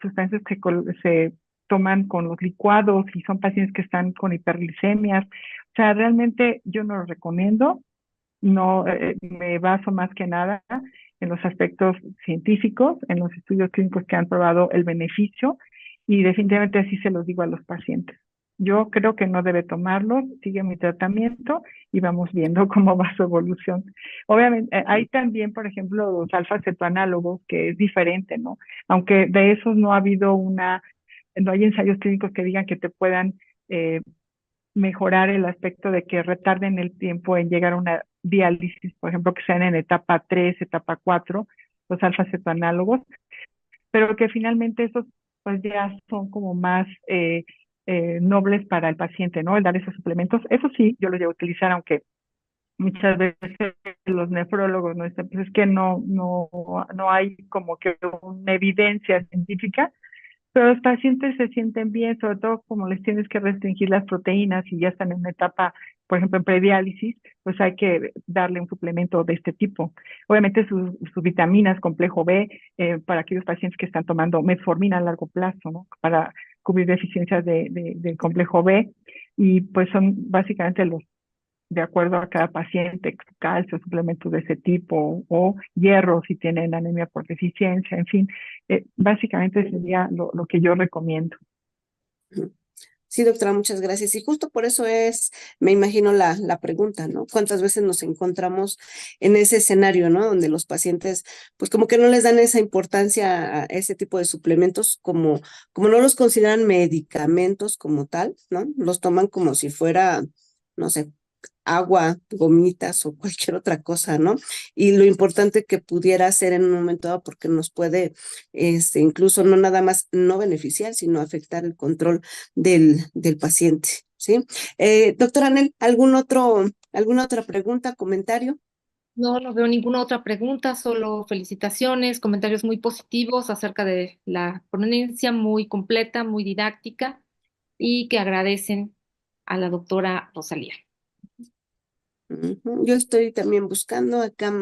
sustancias que se toman con los licuados y son pacientes que están con hiperglicemias. O sea, realmente yo no lo recomiendo. No, me baso más que nada en los aspectos científicos, en los estudios clínicos que han probado el beneficio, y definitivamente así se los digo a los pacientes. Yo creo que no debe tomarlos, sigue mi tratamiento y vamos viendo cómo va su evolución. Obviamente, hay también, por ejemplo, los alfa-cetoanálogos, que es diferente, ¿no? Aunque de esos no hay ensayos clínicos que digan que te puedan mejorar el aspecto de que retarden el tiempo en llegar a una diálisis, por ejemplo, que sean en etapa 3, etapa 4, los alfa-cetoanálogos, pero que finalmente esos pues ya son como más nobles para el paciente, ¿no? El dar esos suplementos. Eso sí, yo los llevo a utilizar, aunque muchas veces los nefrólogos no dicen, pues es que no hay como que una evidencia científica, pero los pacientes se sienten bien, sobre todo como les tienes que restringir las proteínas y ya están en una etapa, por ejemplo, en prediálisis, pues hay que darle un suplemento de este tipo. Obviamente sus vitaminas, complejo B, para aquellos pacientes que están tomando metformina a largo plazo, ¿no? Para cubrir deficiencias del complejo B, y pues son básicamente los de acuerdo a cada paciente, calcio, suplementos de ese tipo, o hierro si tienen anemia por deficiencia, en fin, básicamente sería lo que yo recomiendo. Sí, doctora, muchas gracias. Y justo por eso es, me imagino, la pregunta, ¿no? ¿Cuántas veces nos encontramos en ese escenario, ¿no? Donde los pacientes, pues como que no les dan esa importancia a ese tipo de suplementos, como no los consideran medicamentos como tal, ¿no? Los toman como si fuera, no sé, agua, gomitas o cualquier otra cosa, ¿no? Y lo importante que pudiera ser en un momento dado, porque nos puede, incluso no nada más no beneficiar, sino afectar el control del paciente, ¿sí? Doctora Anel, ¿alguna otra pregunta, comentario? No veo ninguna otra pregunta, solo felicitaciones, comentarios muy positivos acerca de la ponencia, muy completa, muy didáctica y que agradecen a la doctora Rosalía. Ujú. Yo estoy también buscando acá,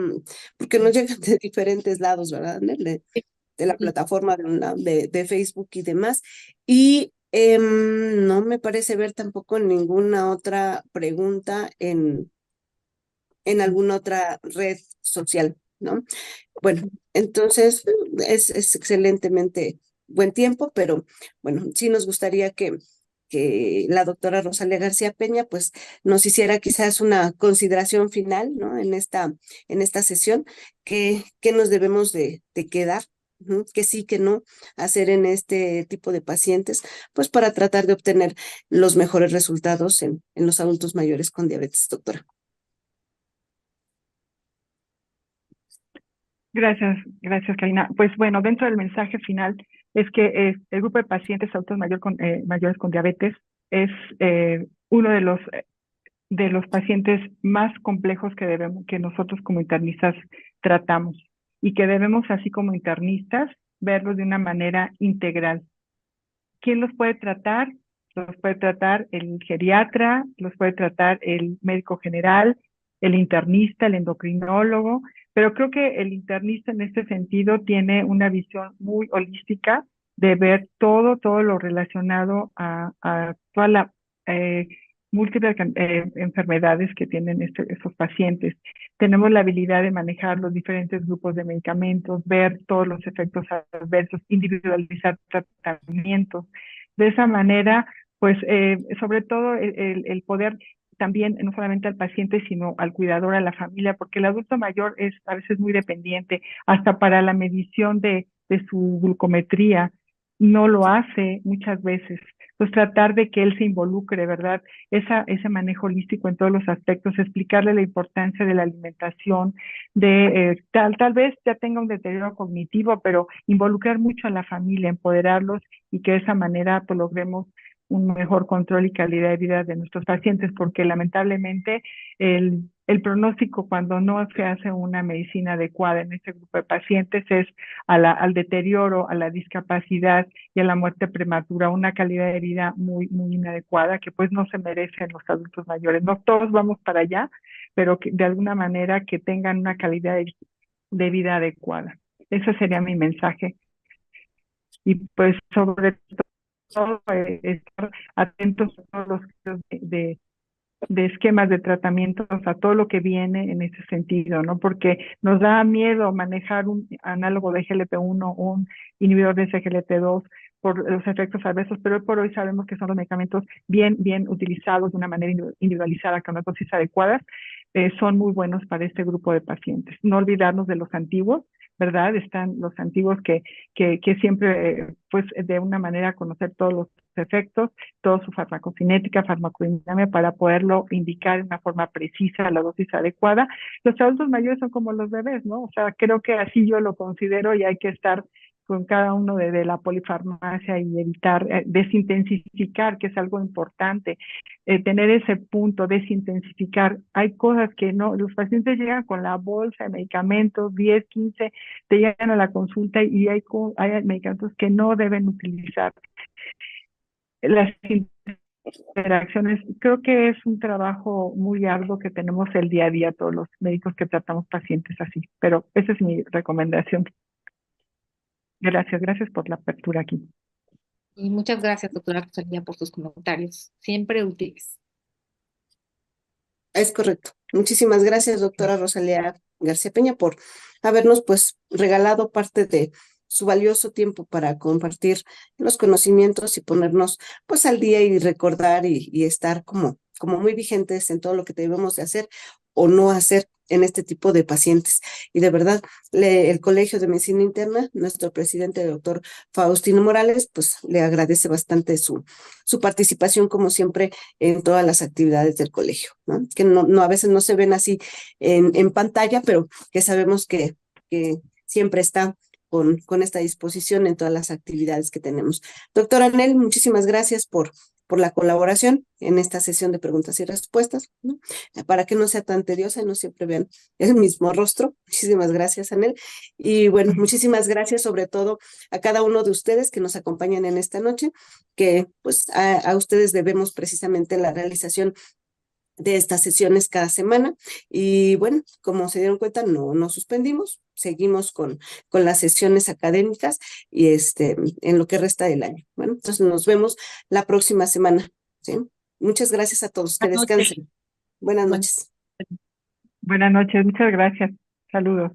porque nos llegan de diferentes lados, ¿verdad, Anel? De la Sí. plataforma de Facebook y demás. Y no me parece ver tampoco ninguna otra pregunta en alguna otra red social, ¿no? Bueno, entonces es excelentemente buen tiempo, pero bueno, sí nos gustaría que la doctora Rosalía García Peña pues nos hiciera quizás una consideración final, ¿no? En esta sesión, que nos debemos de quedar, ujú, que sí, que no, hacer en este tipo de pacientes, pues para tratar de obtener los mejores resultados en los adultos mayores con diabetes, doctora. Gracias, Karina. Pues bueno, dentro del mensaje final es que el grupo de pacientes adultos mayores con diabetes es uno de los pacientes más complejos que nosotros como internistas tratamos, y que debemos, así como internistas, verlos de una manera integral. ¿Quién los puede tratar? Los puede tratar el geriatra, los puede tratar el médico general, el internista, el endocrinólogo, pero creo que el internista en este sentido tiene una visión muy holística de ver todo lo relacionado a toda la eh, múltiples enfermedades que tienen estos pacientes. Tenemos la habilidad de manejar los diferentes grupos de medicamentos, ver todos los efectos adversos, individualizar tratamientos. De esa manera, pues sobre todo el poder también, no solamente al paciente, sino al cuidador, a la familia, porque el adulto mayor es a veces muy dependiente, hasta para la medición de su glucometría, no lo hace muchas veces. Pues tratar de que él se involucre, ¿verdad? Ese manejo holístico en todos los aspectos, explicarle la importancia de la alimentación, tal vez ya tenga un deterioro cognitivo, pero involucrar mucho a la familia, empoderarlos, y que de esa manera pues logremos un mejor control y calidad de vida de nuestros pacientes, porque lamentablemente el pronóstico cuando no se hace una medicina adecuada en este grupo de pacientes es al deterioro, a la discapacidad y a la muerte prematura, una calidad de vida muy inadecuada que pues no se merecen los adultos mayores. No todos vamos para allá, pero que de alguna manera que tengan una calidad de vida adecuada. Ese sería mi mensaje. Y pues sobre todo estar atentos a todos los casos de esquemas de tratamientos, a todo lo que viene en ese sentido, ¿no? Porque nos da miedo manejar un análogo de GLP-1 o un inhibidor de SGLT2 por los efectos adversos, pero hoy por hoy sabemos que son los medicamentos bien utilizados de una manera individualizada, con las dosis adecuadas, son muy buenos para este grupo de pacientes. No olvidarnos de los antiguos, ¿verdad? Están los antiguos que siempre, pues de una manera conocer todos los efectos, toda su farmacocinética, farmacodinámica, para poderlo indicar de una forma precisa, la dosis adecuada. Los adultos mayores son como los bebés, ¿no? O sea, creo que así yo lo considero, y hay que estar con cada uno de la polifarmacia y evitar, desintensificar, que es algo importante, tener ese punto, desintensificar. Hay cosas que no, los pacientes llegan con la bolsa de medicamentos, 10, 15, te llegan a la consulta y hay medicamentos que no deben utilizar. Las interacciones, creo que es un trabajo muy arduo que tenemos el día a día todos los médicos que tratamos pacientes así, pero esa es mi recomendación. Gracias por la apertura aquí. Y muchas gracias, doctora Rosalía, por sus comentarios, siempre útiles. Es correcto. Muchísimas gracias, doctora Rosalía García Peña, por habernos pues regalado parte de su valioso tiempo para compartir los conocimientos y ponernos pues al día y recordar y estar como muy vigentes en todo lo que debemos de hacer o no hacer en este tipo de pacientes. Y de verdad, el Colegio de Medicina Interna, nuestro presidente, el doctor Faustino Morales, pues le agradece bastante su participación, como siempre, en todas las actividades del colegio, ¿no? Que no a veces no se ven así en pantalla, pero que sabemos que siempre está con esta disposición en todas las actividades que tenemos. Doctora Anel, muchísimas gracias por la colaboración en esta sesión de preguntas y respuestas, ¿no? Para que no sea tan tediosa y no siempre vean el mismo rostro. Muchísimas gracias, Anel. Y bueno, muchísimas gracias sobre todo a cada uno de ustedes que nos acompañan en esta noche, que pues a ustedes debemos precisamente la realización de estas sesiones cada semana. Y bueno, como se dieron cuenta, no suspendimos, seguimos con las sesiones académicas y en lo que resta del año. Bueno, entonces nos vemos la próxima semana, ¿sí? Muchas gracias a todos, que descansen. Buenas noches. Buenas noches, muchas gracias. Saludos.